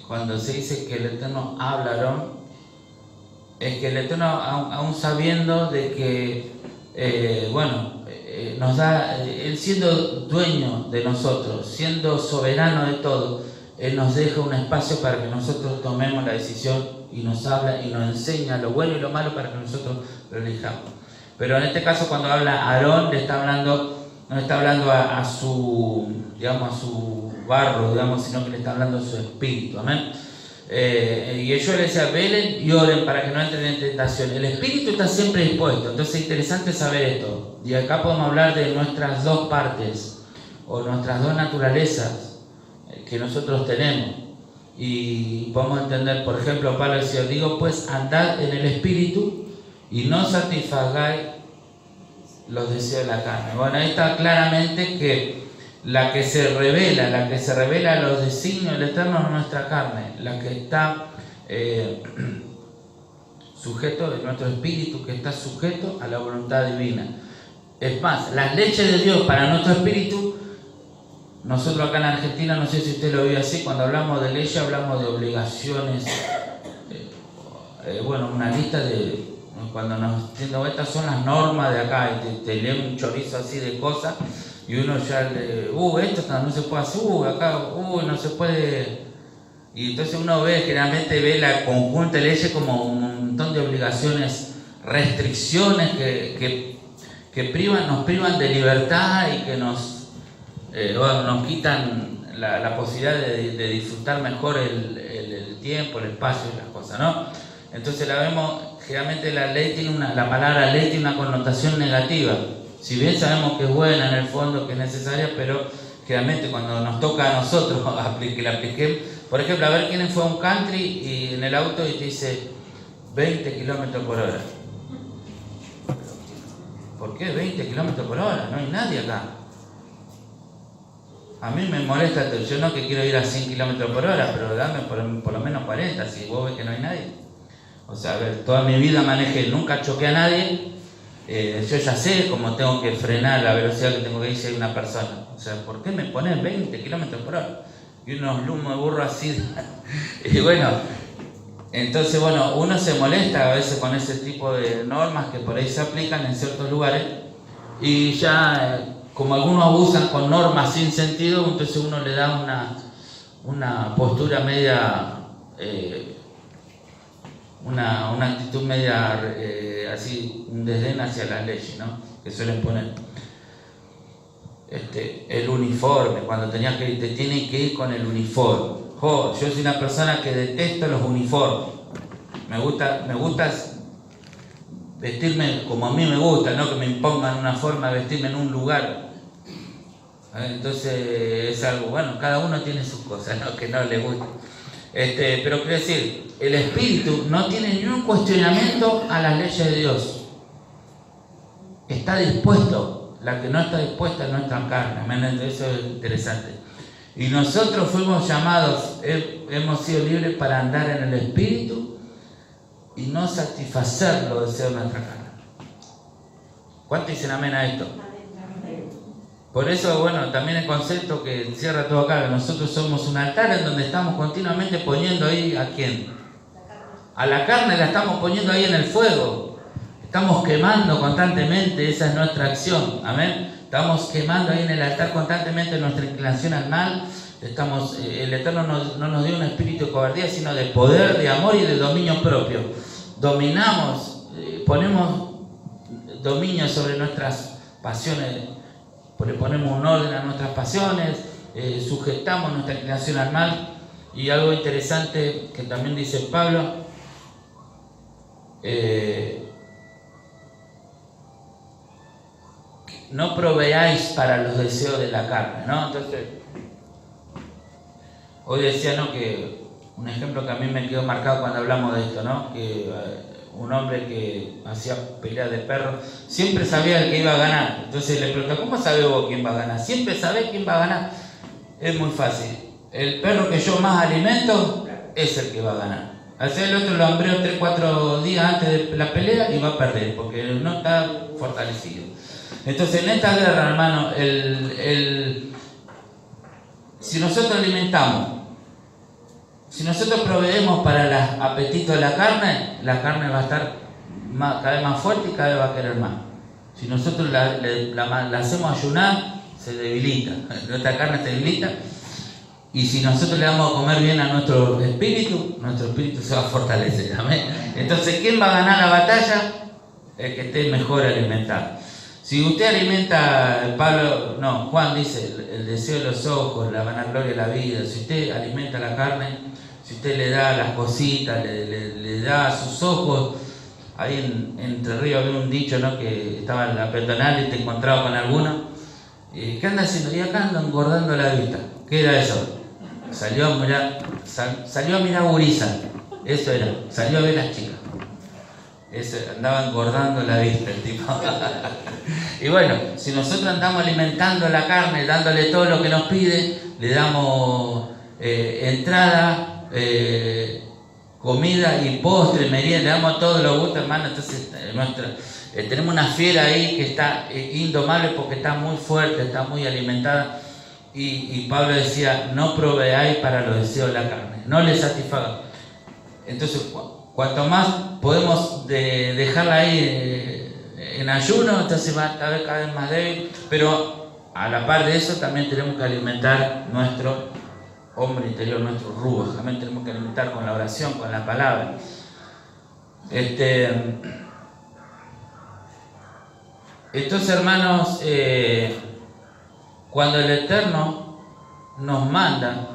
cuando se dice que el Eterno habla a Aarón, es que el Eterno, aún sabiendo de que, nos da, Él siendo dueño de nosotros, siendo soberano de todo, Él nos deja un espacio para que nosotros tomemos la decisión y nos habla y nos enseña lo bueno y lo malo para que nosotros lo elijamos. Pero en este caso, cuando habla a Aarón, no está hablando a su barro, sino que le está hablando a su espíritu. Amén. Y ellos le decían, velen y oren para que no entren en tentación. El espíritu está siempre dispuesto. Entonces es interesante saber esto. Y acá podemos hablar de nuestras dos partes o nuestras dos naturalezas que nosotros tenemos. Y podemos entender, por ejemplo, Pablo decía, digo pues andad en el espíritu y no satisfagáis los deseos de la carne. Bueno, ahí está claramente que la que se revela a los designios del Eterno es nuestra carne, la que está sujeto, es nuestro espíritu que está sujeto a la voluntad divina. Es más, las leyes de Dios para nuestro espíritu, nosotros acá en Argentina, no sé si usted lo vio así, cuando hablamos de leyes hablamos de obligaciones, una lista de, cuando nos diciendo estas son las normas de acá, y te leen un chorizo así de cosas, y uno ya esto no se puede hacer, acá, no se puede. Y entonces uno generalmente ve la conjunta de leyes como un montón de obligaciones, restricciones que nos privan de libertad y que nos quitan la posibilidad de disfrutar mejor el tiempo, el espacio y las cosas, ¿no? Entonces la vemos, generalmente la palabra ley tiene una connotación negativa. Si bien sabemos que es buena en el fondo, que es necesaria, pero generalmente cuando nos toca a nosotros que la apliquemos, por ejemplo, a ver quién fue a un country y en el auto y te dice 20 kilómetros por hora. ¿por qué 20 kilómetros por hora? No hay nadie acá. A mí me molesta, yo no que quiero ir a 100 kilómetros por hora, pero dame por lo menos 40, si vos ves que no hay nadie. O sea, a ver, toda mi vida manejé, nunca choqué a nadie. Yo ya sé cómo tengo que frenar la velocidad que tengo que ir si hay una persona. O sea, ¿por qué me pones 20 kilómetros por hora? Y unos lumos de burro así. Y bueno, entonces bueno, uno se molesta a veces con ese tipo de normas que por ahí se aplican en ciertos lugares. Y ya, como algunos abusan con normas sin sentido, entonces uno le da una postura media... una actitud media así, un desdén hacia las leyes, ¿no? Que suelen poner el uniforme, cuando te tienen que ir con el uniforme. Yo soy una persona que detesto los uniformes. Me gusta vestirme como a mí me gusta, no que me impongan una forma de vestirme en un lugar. Entonces es algo, bueno, cada uno tiene sus cosas, ¿no? Que no le gusta. Pero quiero decir, el espíritu no tiene ningún cuestionamiento a las leyes de Dios. Está dispuesto. La que no está dispuesta es nuestra carne. Eso es interesante. Y nosotros fuimos llamados, hemos sido libres para andar en el espíritu y no satisfacer los deseos de nuestra carne. ¿Cuántos dicen amén a esto? Por eso, bueno, también el concepto que cierra todo acá, que nosotros somos un altar en donde estamos continuamente poniendo ahí ¿a quién? A la carne la estamos poniendo ahí en el fuego. Estamos quemando constantemente, esa es nuestra acción, amén. Estamos quemando ahí en el altar constantemente nuestra inclinación al mal. El Eterno no nos dio un espíritu de cobardía, sino de poder, de amor y de dominio propio. Dominamos, ponemos dominio sobre nuestras pasiones, ponemos un orden a nuestras pasiones, sujetamos nuestra inclinación al mal. Y algo interesante que también dice Pablo, no proveáis para los deseos de la carne, ¿no? Entonces, hoy decía, ¿no?, que un ejemplo que a mí me quedó marcado cuando hablamos de esto, ¿no? Que un hombre que hacía peleas de perros siempre sabía el que iba a ganar. Entonces le pregunta, ¿cómo sabes vos quién va a ganar? Siempre sabés quién va a ganar. Es muy fácil. El perro que yo más alimento es el que va a ganar. Al ser el otro lo hambreo 3-4 días antes de la pelea y va a perder porque no está fortalecido. Entonces en esta guerra, hermano, si nosotros alimentamos, si nosotros proveemos para el apetito de la carne va a estar cada vez más fuerte y cada vez va a querer más. Si nosotros la hacemos ayunar, se debilita, nuestra carne se debilita. Y si nosotros le damos a comer bien a nuestro espíritu se va a fortalecer. ¿Amén? Entonces, ¿quién va a ganar la batalla? El que esté mejor alimentado. Si usted alimenta, Juan dice, el deseo de los ojos, la vanagloria de la vida. Si usted alimenta la carne, si usted le da las cositas, le da a sus ojos. Ahí en Entre Ríos había un dicho, ¿no?, que estaba en la peatonal y te encontraba con alguno. ¿Qué anda haciendo? Y acá ando engordando la vista. ¿Qué era eso? Salió a mirar gurisa. Eso era, salió a ver las chicas. Eso, andaba engordando la vista el tipo. Y bueno, si nosotros andamos alimentando la carne, dándole todo lo que nos pide, le damos entrada, comida y postre, merienda, le damos todo lo gusto, hermano. Entonces tenemos una fiera ahí que está indomable porque está muy fuerte, está muy alimentada. Y Pablo decía, no proveáis para los deseos de la carne, no le satisfaga. Entonces, cuanto más podemos dejarla ahí en ayuno, entonces va a estar cada vez más débil. Pero a la par de eso también tenemos que alimentar nuestro hombre interior, nuestro rujo. También tenemos que alimentar con la oración, con la palabra. Entonces, hermanos, cuando el Eterno nos manda,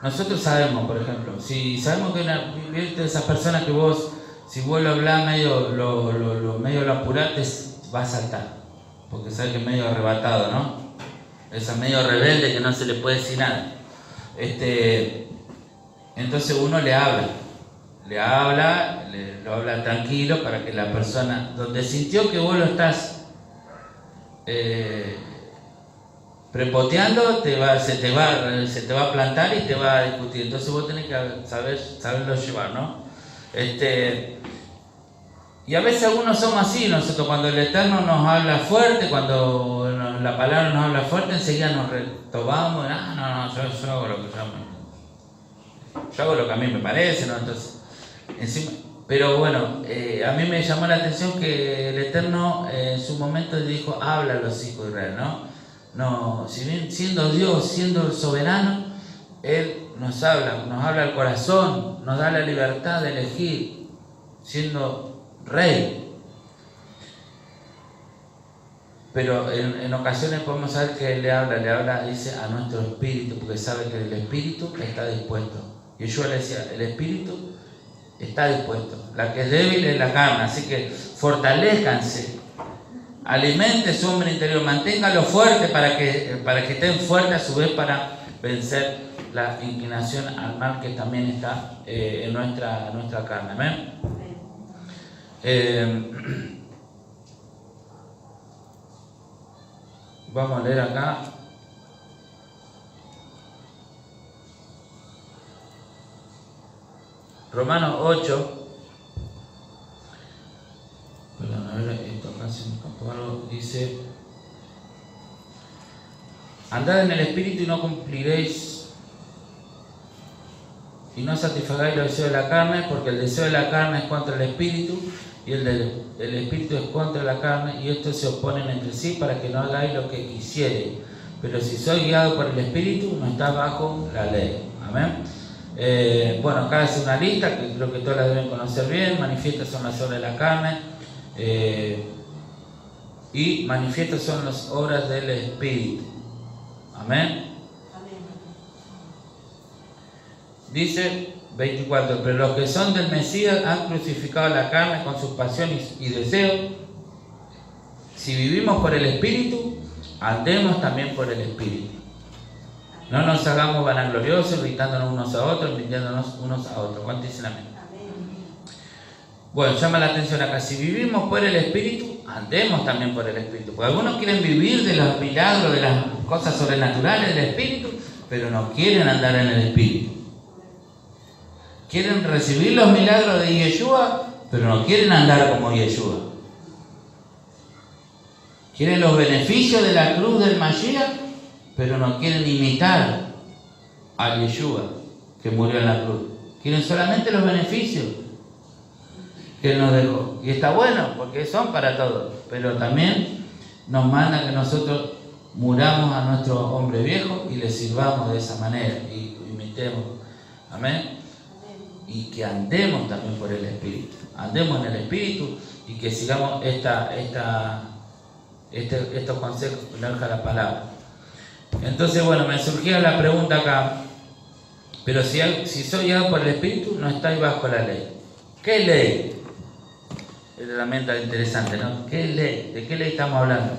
nosotros sabemos, por ejemplo, si sabemos que de esas personas que si vos lo hablás medio lo apuraste, va a saltar, porque sabe que es medio arrebatado, ¿no? Esa medio rebelde que no se le puede decir nada. Entonces uno le habla le habla, lo habla tranquilo para que la persona, donde sintió que vos lo estás prepoteando, se te va a plantar y te va a discutir. Entonces vos tenés que saberlo llevar, ¿no? Y a veces algunos somos así, nosotros cuando el Eterno nos habla fuerte, cuando la palabra nos habla fuerte, enseguida nos retomamos, yo hago lo que yo hago lo que a mí me parece, ¿no? Entonces, encima, pero bueno, a mí me llamó la atención que el Eterno en su momento dijo, habla a los hijos de Israel, ¿no? No, si bien siendo Dios, siendo el soberano, Él nos habla al corazón, nos da la libertad de elegir, siendo Rey. Pero en ocasiones podemos saber que Él le habla, dice, a nuestro espíritu, porque sabe que el espíritu está dispuesto. Y yo le decía, el espíritu está dispuesto. La que es débil es la carne, así que fortalezcanse. Alimente su hombre interior, manténgalo fuerte para que estén fuertes a su vez para vencer la inclinación al mal que también está en nuestra carne. ¿Amén? Vamos a leer acá. Romanos 8. Perdón, a ver, esto acá se me escapó algo. Dice: andad en el espíritu y no cumpliréis, y no satisfagáis los deseos de la carne, porque el deseo de la carne es contra el espíritu, y el del espíritu es contra la carne, y estos se oponen entre sí para que no hagáis lo que quisierais. Pero si sois guiados por el espíritu, no está bajo la ley. Amén. Bueno, acá es una lista que creo que todas la deben conocer bien. Manifiestas son las obras de la carne, y manifiestas son las obras del espíritu. Amén. Dice 24, pero los que son del Mesías han crucificado la carne con sus pasiones y deseos. Si vivimos por el Espíritu, andemos también por el Espíritu. No nos hagamos vanagloriosos, gritándonos unos a otros, mintiéndonos unos a otros. ¿Cuántos dicen amén? Bueno, llama la atención acá. Si vivimos por el Espíritu, andemos también por el Espíritu. Porque algunos quieren vivir de los milagros, de las cosas sobrenaturales del Espíritu, pero no quieren andar en el Espíritu. Quieren recibir los milagros de Yeshua, pero no quieren andar como Yeshua. Quieren los beneficios de la cruz del Mashiach, pero no quieren imitar a Yeshua, que murió en la cruz. Quieren solamente los beneficios que Él nos dejó. Y está bueno, porque son para todos. Pero también nos manda que nosotros muramos a nuestro hombre viejo y le sirvamos de esa manera y imitemos. Amén. Y que andemos también por el Espíritu. Andemos en el Espíritu y que sigamos estos consejos que nos deja la palabra. Entonces, bueno, me surgía la pregunta acá. Pero si soy guiado por el Espíritu, no estáis bajo la ley. ¿Qué ley? Es realmente interesante, ¿no? ¿Qué ley? ¿De qué ley estamos hablando?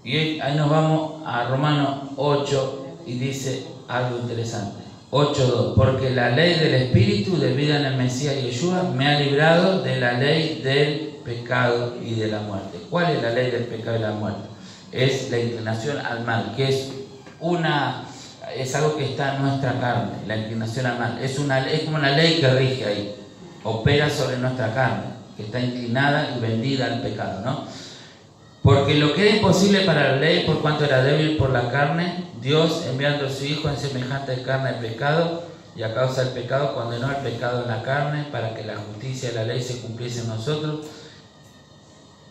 Y ahí nos vamos a Romanos 8 y dice algo interesante. 8.2. Porque la ley del Espíritu de vida en el Mesías Yeshua me ha librado de la ley del pecado y de la muerte. ¿Cuál es la ley del pecado y la muerte? Es la inclinación al mal, que es algo que está en nuestra carne, la inclinación al mal. Es como una ley que rige ahí, opera sobre nuestra carne, que está inclinada y vendida al pecado, ¿no? Porque lo que era imposible para la ley, por cuanto era débil por la carne, Dios, enviando a su Hijo en semejante carne de pecado, y a causa del pecado condenó el pecado en la carne, para que la justicia de la ley se cumpliese en nosotros,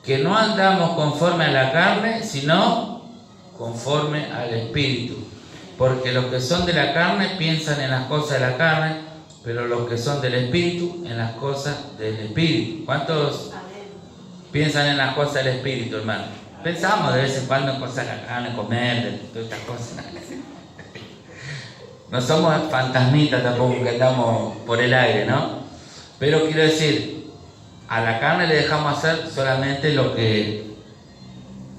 que no andamos conforme a la carne, sino conforme al Espíritu. Porque los que son de la carne piensan en las cosas de la carne, pero los que son del Espíritu en las cosas del Espíritu. ¿Cuántos piensan en las cosas del Espíritu, hermano? Pensamos de vez en cuando en cosas de la carne, comer, todas estas cosas. No somos fantasmitas tampoco que andamos por el aire, ¿no? Pero quiero decir, a la carne le dejamos hacer solamente lo que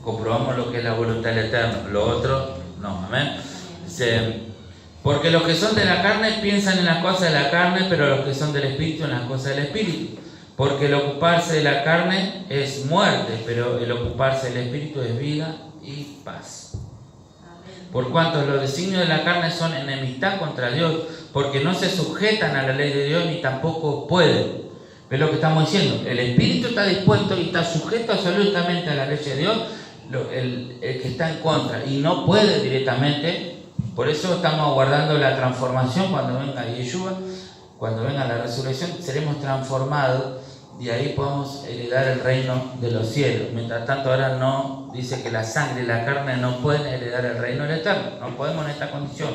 comprobamos, lo que es la voluntad del Eterno. Lo otro, no. Amén. Dice, Porque los que son de la carne piensan en las cosas de la carne, pero los que son del Espíritu en las cosas del Espíritu. Porque el ocuparse de la carne es muerte, pero el ocuparse del Espíritu es vida y paz. Por cuanto los designios de la carne son enemistad contra Dios, porque no se sujetan a la ley de Dios ni tampoco pueden. Es lo que estamos diciendo. El Espíritu está dispuesto y está sujeto absolutamente a la ley de Dios, el que está en contra, y no puede directamente. Por eso estamos aguardando la transformación cuando venga Yeshua, cuando venga la resurrección, seremos transformados y ahí podemos heredar el reino de los cielos. Mientras tanto, ahora no dice que la sangre y la carne no pueden heredar el reino del eterno. No podemos en esta condición,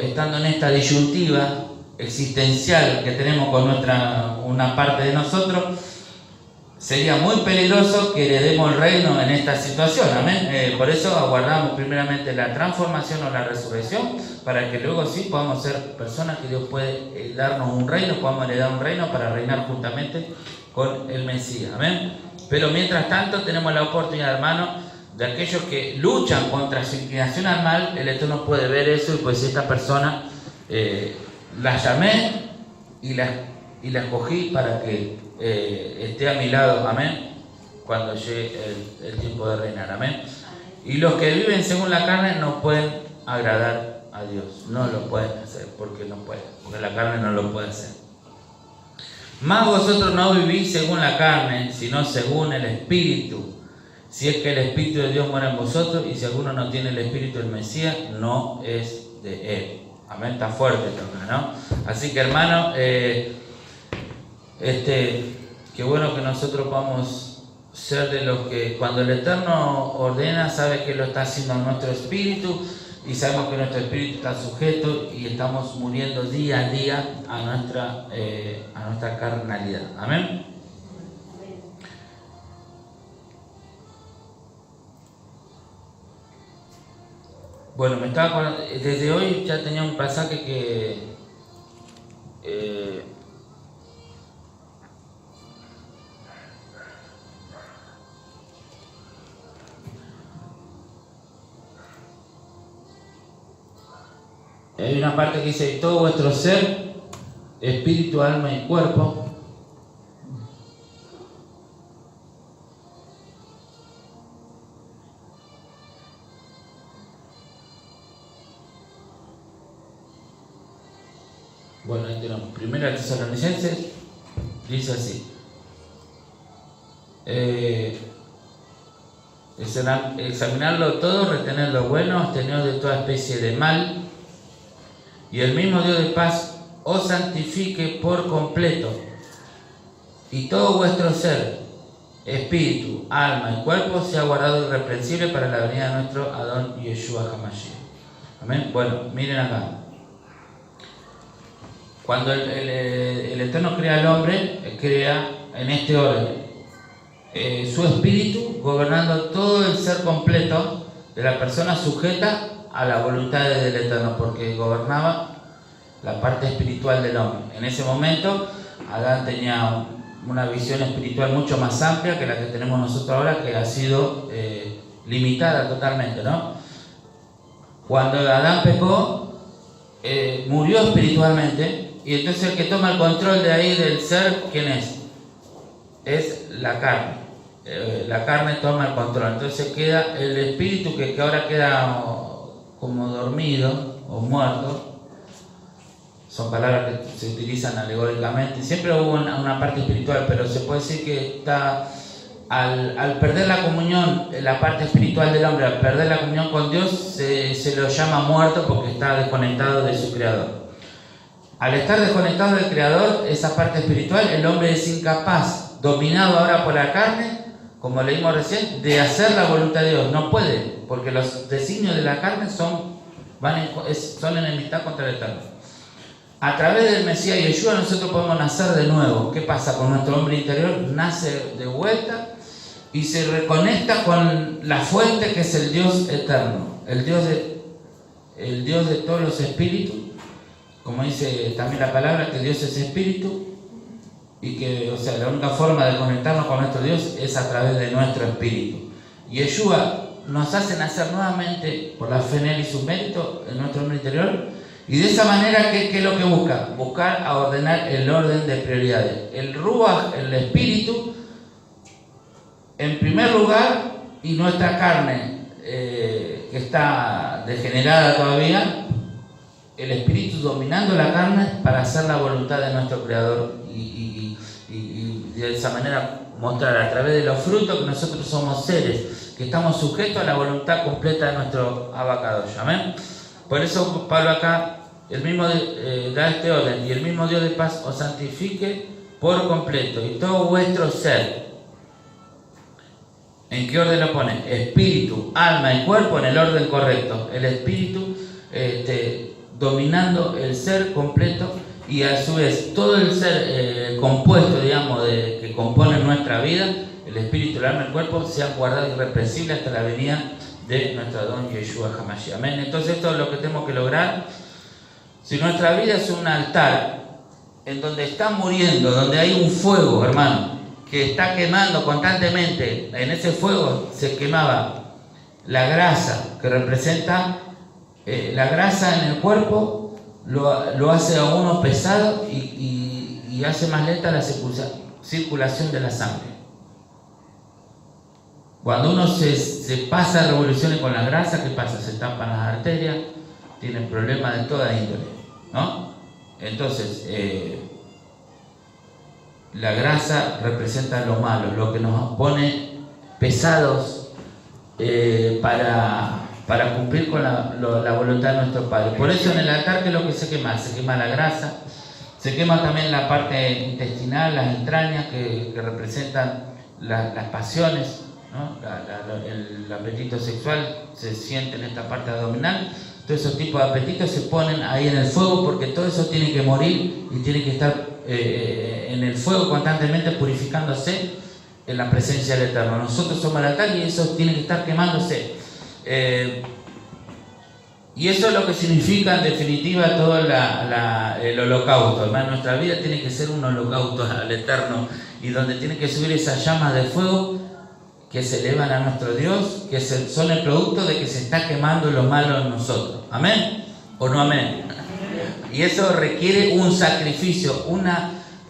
estando en esta disyuntiva existencial que tenemos con una parte de nosotros. Sería muy peligroso que heredemos el reino en esta situación, amén. Por eso aguardamos primeramente la transformación o la resurrección, para que luego sí podamos ser personas que Dios puede darnos un reino, podamos heredar un reino para reinar juntamente con el Mesías, amén. Pero mientras tanto tenemos la oportunidad, hermano, de aquellos que luchan contra su inclinación al mal. El Eterno puede ver eso y pues esta persona la llamé y la escogí para que esté a mi lado, amén, cuando llegue el tiempo de reinar, amén. Y los que viven según la carne no pueden agradar a Dios, no lo pueden hacer, porque no pueden, porque la carne no lo puede hacer. Mas vosotros no vivís según la carne, sino según el Espíritu, si es que el Espíritu de Dios mora en vosotros, y si alguno no tiene el Espíritu del Mesías, no es de él. Amén, está fuerte esto acá, ¿no? Así que, hermano, qué bueno que nosotros podamos ser de los que cuando el Eterno ordena, sabe que lo está haciendo nuestro espíritu, y sabemos que nuestro espíritu está sujeto y estamos muriendo día a día a nuestra carnalidad. Amén. Bueno, me estaba acordando, desde hoy ya tenía un pasaje que hay una parte que dice: todo vuestro ser, espíritu, alma y cuerpo, bueno, ahí tenemos, Primera Tesalonicenses, dice así: examinarlo todo, retener lo bueno, absteneos de toda especie de mal, y el mismo Dios de paz os santifique por completo, y todo vuestro ser, espíritu, alma y cuerpo sea guardado irreprensible para la venida de nuestro Adón Yeshua HaMashiach. Amén. Bueno, miren acá. Cuando el Eterno crea al hombre, crea en este orden su espíritu gobernando todo el ser completo de la persona, sujeta a la voluntad del Eterno, porque gobernaba la parte espiritual del hombre. En ese momento Adán tenía una visión espiritual mucho más amplia que la que tenemos nosotros ahora, que ha sido limitada totalmente, ¿no? Cuando Adán pecó, murió espiritualmente, y entonces el que toma el control de ahí del ser, ¿quién es? Es la carne. La carne toma el control. Entonces queda el espíritu que ahora queda como dormido o muerto. Son palabras que se utilizan alegóricamente. Siempre hubo una parte espiritual, pero se puede decir que está al perder la comunión, la parte espiritual del hombre, al perder la comunión con Dios, se lo llama muerto porque está desconectado de su Creador. Al estar desconectado del Creador, esa parte espiritual, el hombre es incapaz, dominado ahora por la carne, como leímos recién, de hacer la voluntad de Dios. No puede, porque los designios de la carne son enemistad contra el Eterno. A través del Mesías Yeshua nosotros podemos nacer de nuevo. ¿Qué pasa con nuestro hombre interior? Nace de vuelta y se reconecta con la fuente, que es el Dios eterno, el Dios de todos los espíritus. Como dice también la palabra, que Dios es espíritu, y que, la única forma de conectarnos con nuestro Dios es a través de nuestro espíritu. Yeshua nos hace nacer nuevamente por la fe en Él y su mérito en nuestro hombre interior. Y de esa manera, ¿qué es lo que busca? Buscar a ordenar el orden de prioridades. El Ruach, el espíritu, en primer lugar, y nuestra carne, que está degenerada todavía, el espíritu dominando la carne para hacer la voluntad de nuestro Creador y de esa manera mostrar a través de los frutos que nosotros somos seres, que estamos sujetos a la voluntad completa de nuestro Abacadosh. Amén. Por eso Pablo acá, el mismo da este orden, y el mismo Dios de paz os santifique por completo, y todo vuestro ser. ¿En qué orden lo pone? Espíritu, alma y cuerpo en el orden correcto. El espíritu dominando el ser completo, y a su vez todo el ser compuesto, digamos, que compone nuestra vida, el espíritu, el alma y el cuerpo, sean guardados irrepresibles hasta la venida de nuestro Don Yeshua HaMashiach. Amén. Entonces esto es lo que tenemos que lograr. Si nuestra vida es un altar en donde está muriendo, donde hay un fuego, hermano, que está quemando constantemente, en ese fuego se quemaba la grasa, que representa la grasa en el cuerpo, lo hace a uno pesado y hace más lenta la circulación de la sangre. Cuando uno se pasa revoluciones con la grasa, ¿qué pasa? Se tapan las arterias, tienen problemas de toda índole, ¿no? Entonces, la grasa representa lo malo, lo que nos pone pesados para cumplir con la voluntad de nuestro Padre. Por eso en el altar, ¿qué es lo que se quema? Se quema la grasa, se quema también la parte intestinal, las entrañas que representan las pasiones, ¿no? El apetito sexual se siente en esta parte abdominal. Todos esos tipos de apetitos se ponen ahí en el fuego, porque todo eso tiene que morir y tiene que estar en el fuego constantemente, purificándose en la presencia del Eterno. Nosotros somos el altar y eso tiene que estar quemándose. Y eso es lo que significa en definitiva todo el holocausto. Hermano, nuestra vida tiene que ser un holocausto al Eterno, y donde tiene que subir esas llamas de fuego que se elevan a nuestro Dios, que son el producto de que se está quemando lo malo en nosotros. ¿Amén? ¿O no amén? Y eso requiere un sacrificio,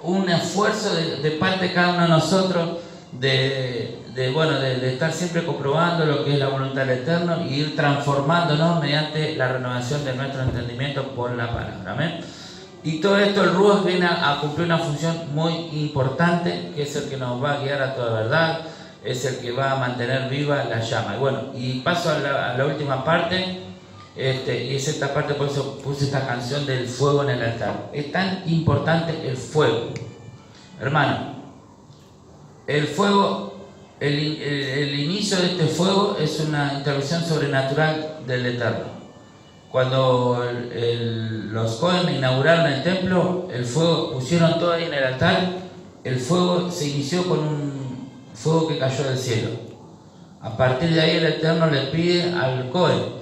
un esfuerzo de parte de cada uno de nosotros, de estar siempre comprobando lo que es la voluntad del Eterno y ir transformándonos mediante la renovación de nuestro entendimiento por la palabra. Amén. Y todo esto, el Ruach viene a cumplir una función muy importante, que es el que nos va a guiar a toda verdad, es el que va a mantener viva la llama. Y bueno, y paso a la última parte, y es esta parte, por eso puse esta canción del fuego en el altar. Es tan importante el fuego, hermano. El fuego, el inicio de este fuego es una intervención sobrenatural del Eterno. Cuando los Cohen inauguraron el templo, el fuego, pusieron todo ahí en el altar, el fuego se inició con un fuego que cayó del cielo. A partir de ahí el Eterno le pide al Cohen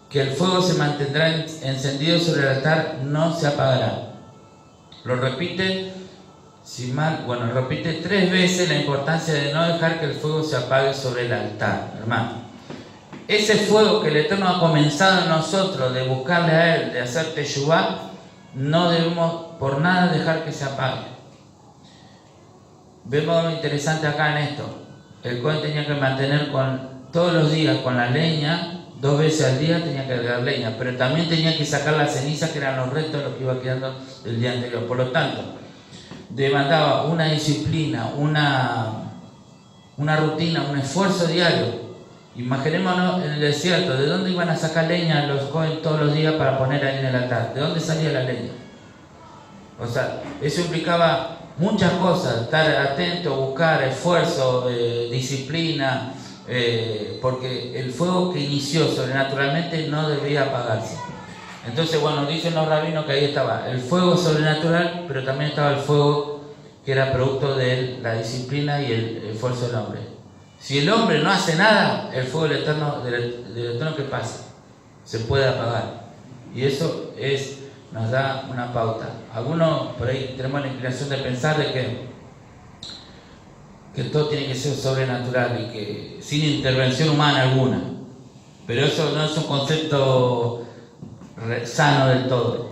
que el fuego se mantendrá encendido sobre el altar, no se apagará. Lo repite, repite 3 veces la importancia de no dejar que el fuego se apague sobre el altar, hermano. Ese fuego que el Eterno ha comenzado en nosotros, de buscarle a Él, de hacer teshuvá, no debemos por nada dejar que se apague. Vemos lo interesante acá en esto. El Cohen tenía que mantener todos los días con la leña, 2 veces al día tenía que agregar leña, pero también tenía que sacar las cenizas, que eran los restos de lo que iba quedando del día anterior. Por lo tanto, demandaba una disciplina, una rutina, un esfuerzo diario. Imaginémonos en el desierto, ¿de dónde iban a sacar leña los Cohen todos los días para poner ahí en el altar? ¿De dónde salía la leña? O sea, eso implicaba muchas cosas, estar atento, buscar esfuerzo, disciplina, porque el fuego que inició sobrenaturalmente no debía apagarse. Entonces, bueno, dicen los rabinos que ahí estaba el fuego sobrenatural, pero también estaba el fuego que era producto de la disciplina y el esfuerzo del hombre. Si el hombre no hace nada, el fuego del Eterno, ¿qué pasa? Se puede apagar. Y eso nos da una pauta. Algunos por ahí tenemos la inclinación de pensar de que que todo tiene que ser sobrenatural y que sin intervención humana alguna. Pero eso no es un concepto sano del todo.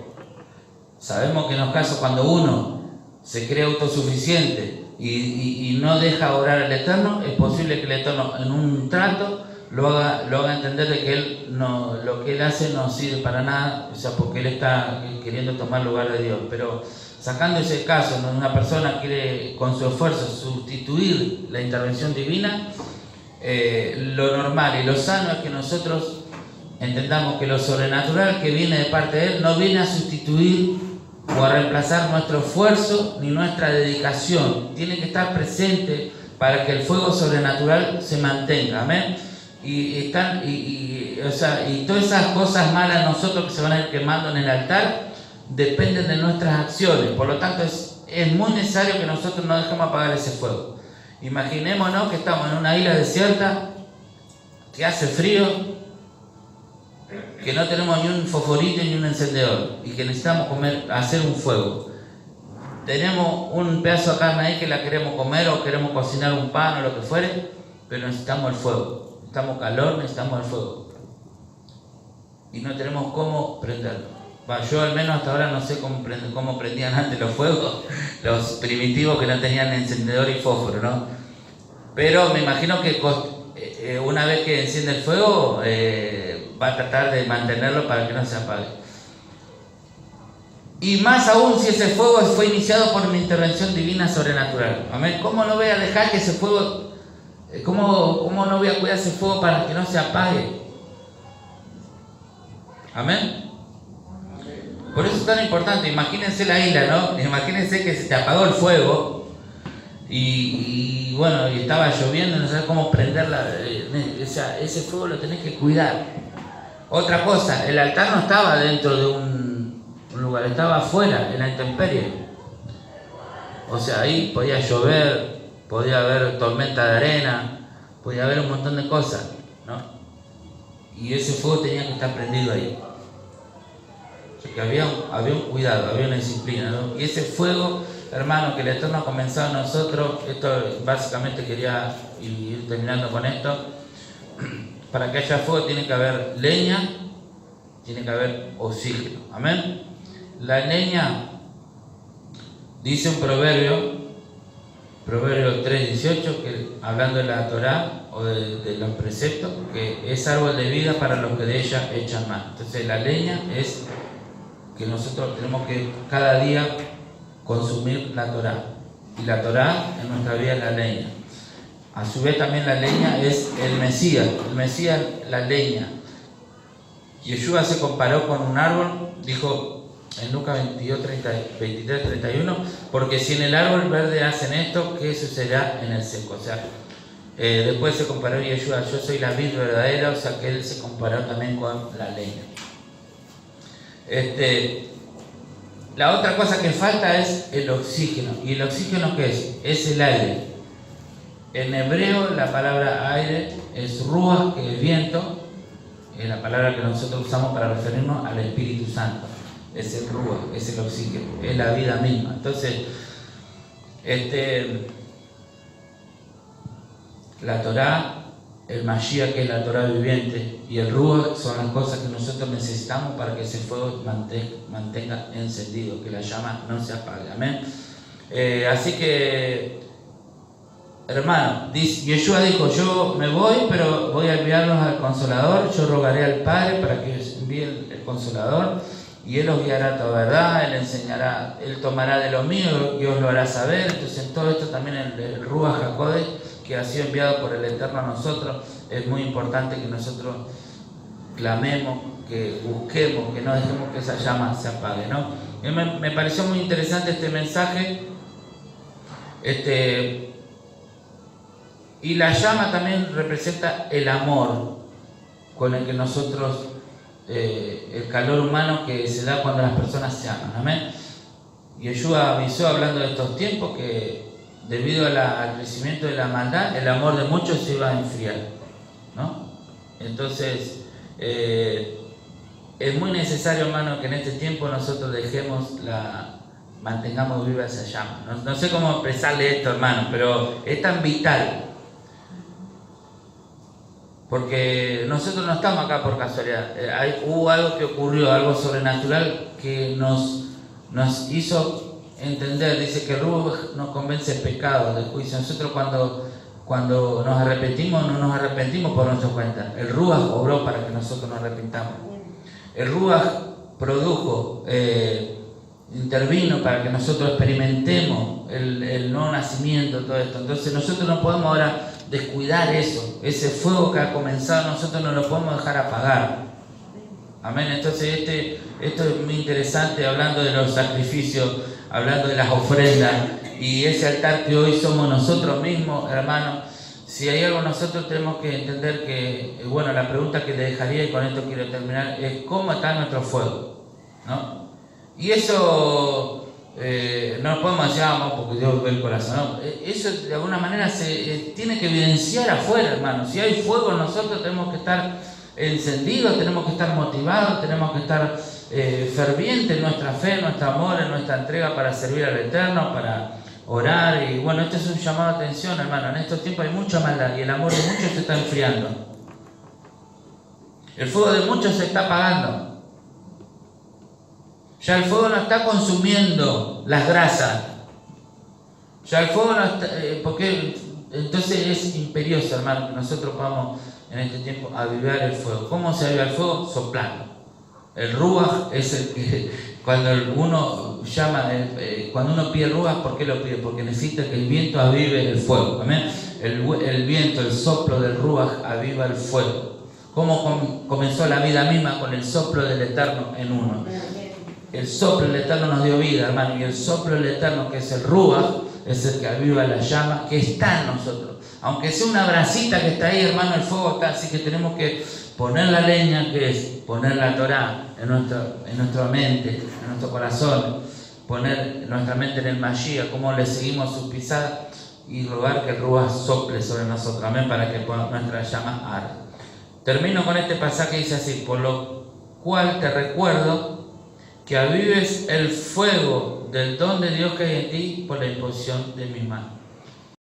Sabemos que en los casos cuando uno se cree autosuficiente y no deja orar al Eterno, es posible que el Eterno en un trato lo haga entender de que lo que él hace no sirve para nada, o sea, porque él está queriendo tomar lugar de Dios. Pero sacando ese caso donde una persona quiere con su esfuerzo sustituir la intervención divina, lo normal y lo sano es que nosotros entendamos que lo sobrenatural que viene de parte de Él no viene a sustituir o a reemplazar nuestro esfuerzo ni nuestra dedicación. Tiene que estar presente para que el fuego sobrenatural se mantenga. Amén. Y todas esas cosas malas nosotros que se van a ir quemando en el altar dependen de nuestras acciones. Por lo tanto es muy necesario que nosotros no dejemos apagar ese fuego. Imaginémonos que estamos en una isla desierta, que hace frío, que no tenemos ni un fosforito ni un encendedor y que necesitamos hacer un fuego. Tenemos un pedazo de carne ahí que la queremos comer o queremos cocinar un pan o lo que fuere, pero necesitamos el fuego. Necesitamos calor, necesitamos el fuego. Y no tenemos cómo prenderlo. Yo al menos hasta ahora no sé cómo prendían antes los fuegos, los primitivos que no tenían encendedor y fósforo, ¿no? Pero me imagino que una vez que enciende el fuego, va a tratar de mantenerlo para que no se apague. Y más aún si ese fuego fue iniciado por una intervención divina sobrenatural. Amén. ¿Cómo no voy a dejar que ese fuego, cómo no voy a cuidar ese fuego para que no se apague? Amén. Por eso es tan importante. Imagínense la isla, ¿no? Imagínense que se te apagó el fuego y bueno, y estaba lloviendo y no sabes cómo prenderla. Ese fuego lo tenés que cuidar. Otra cosa, el altar no estaba dentro de un lugar, estaba afuera, en la intemperie. O sea, ahí podía llover, podía haber tormenta de arena, podía haber un montón de cosas, ¿no? Y ese fuego tenía que estar prendido ahí. O sea, que había un cuidado, había una disciplina, ¿no? Y ese fuego, hermano, que el Eterno ha comenzado en nosotros, esto básicamente quería ir terminando con esto. Para que haya fuego tiene que haber leña, tiene que haber oxígeno. Amén. La leña, dice un proverbio 3:18, que hablando de la Torá o de los preceptos, que es árbol de vida para los que de ella echan mano. Entonces la leña es que nosotros tenemos que cada día consumir la Torá. Y la Torá en nuestra vida es la leña. A su vez también la leña es el Mesías la leña. Yeshua se comparó con un árbol, dijo en Lucas 23:31, porque si en el árbol verde hacen esto, ¿qué sucederá en el seco? O sea, después se comparó Yeshua, yo soy la vid verdadera, o sea que él se comparó también con la leña. La otra cosa que falta es el oxígeno. ¿Y el oxígeno qué es? Es el aire. En hebreo la palabra aire es ruach, que es viento, es la palabra que nosotros usamos para referirnos al Espíritu Santo. Es el ruach, es el oxígeno, es la vida misma. Entonces, la Torá, el Mashiach, que es la Torá viviente, y el ruach son las cosas que nosotros necesitamos para que ese fuego mantenga encendido, que la llama no se apague. Amén. Así que, hermano, Yeshua dijo, yo me voy, pero voy a enviarlos al Consolador, yo rogaré al Padre para que os envíe el Consolador, y Él os guiará a toda verdad, Él enseñará, Él tomará de lo mío y os lo hará saber. Entonces en todo esto también el Ruach HaKodesh, que ha sido enviado por el Eterno a nosotros, es muy importante que nosotros clamemos, que busquemos, que no dejemos que esa llama se apague, ¿no? Me pareció muy interesante este mensaje, y la llama también representa el amor con el que nosotros, el calor humano que se da cuando las personas se aman. Amén. Yeshua avisó, hablando de estos tiempos, que debido al crecimiento de la maldad, el amor de muchos se iba a enfriar, ¿no? Entonces, es muy necesario, hermano, que en este tiempo nosotros dejemos mantengamos viva esa llama. No sé cómo expresarle esto, hermano, pero es tan vital. Porque nosotros no estamos acá por casualidad. Hubo algo que ocurrió, algo sobrenatural que nos hizo entender. Dice que el Ruach nos convence de pecado, de juicio. Nosotros cuando nos arrepentimos, no nos arrepentimos por nuestra cuenta. El Ruach obró para que nosotros nos arrepintamos. El Ruach produjo, intervino para que nosotros experimentemos el nuevo nacimiento, todo esto. Entonces nosotros no podemos ahora descuidar eso, ese fuego que ha comenzado, nosotros no lo podemos dejar apagar. Amén. Entonces esto es muy interesante, hablando de los sacrificios, hablando de las ofrendas, y ese altar que hoy somos nosotros mismos, hermanos. Si hay algo nosotros tenemos que entender que, bueno, la pregunta que le dejaría, y con esto quiero terminar, es ¿cómo está nuestro fuego? ¿No? Y eso no podemos decir, vamos, porque Dios ve el corazón. No, eso de alguna manera se tiene que evidenciar afuera, hermano. Si hay fuego, nosotros tenemos que estar encendidos, tenemos que estar motivados, tenemos que estar fervientes en nuestra fe, en nuestro amor, en nuestra entrega para servir al Eterno, para orar. Y bueno, esto es un llamado de atención, hermano. En estos tiempos hay mucha maldad y el amor de muchos se está enfriando. El fuego de muchos se está apagando. Ya el fuego no está consumiendo las grasas. Ya el fuego no está, porque entonces es imperioso, hermano, que nosotros podamos en este tiempo avivar el fuego. ¿Cómo se aviva el fuego? Soplando. El Ruach es el que cuando uno llama, cuando uno pide Ruach, ¿por qué lo pide? Porque necesita que el viento avive el fuego. ¿Amén? El viento, el soplo del Ruach aviva el fuego. ¿Cómo comenzó la vida misma? Con el soplo del Eterno en uno. El soplo del Eterno nos dio vida, hermano, y el soplo del Eterno, que es el Ruach, es el que aviva la llama que está en nosotros. Aunque sea una brasita que está ahí, hermano, el fuego está, así que tenemos que poner la leña, que es poner la Torá en nuestra mente, en nuestro corazón, poner nuestra mente en el Mashiach, cómo le seguimos sus pisadas, y rogar que el Ruach sople sobre nosotros, amén, para que nuestra llama arde. Termino con este pasaje, dice así: por lo cual te recuerdo que avives el fuego del don de Dios que hay en ti por la imposición de mis manos.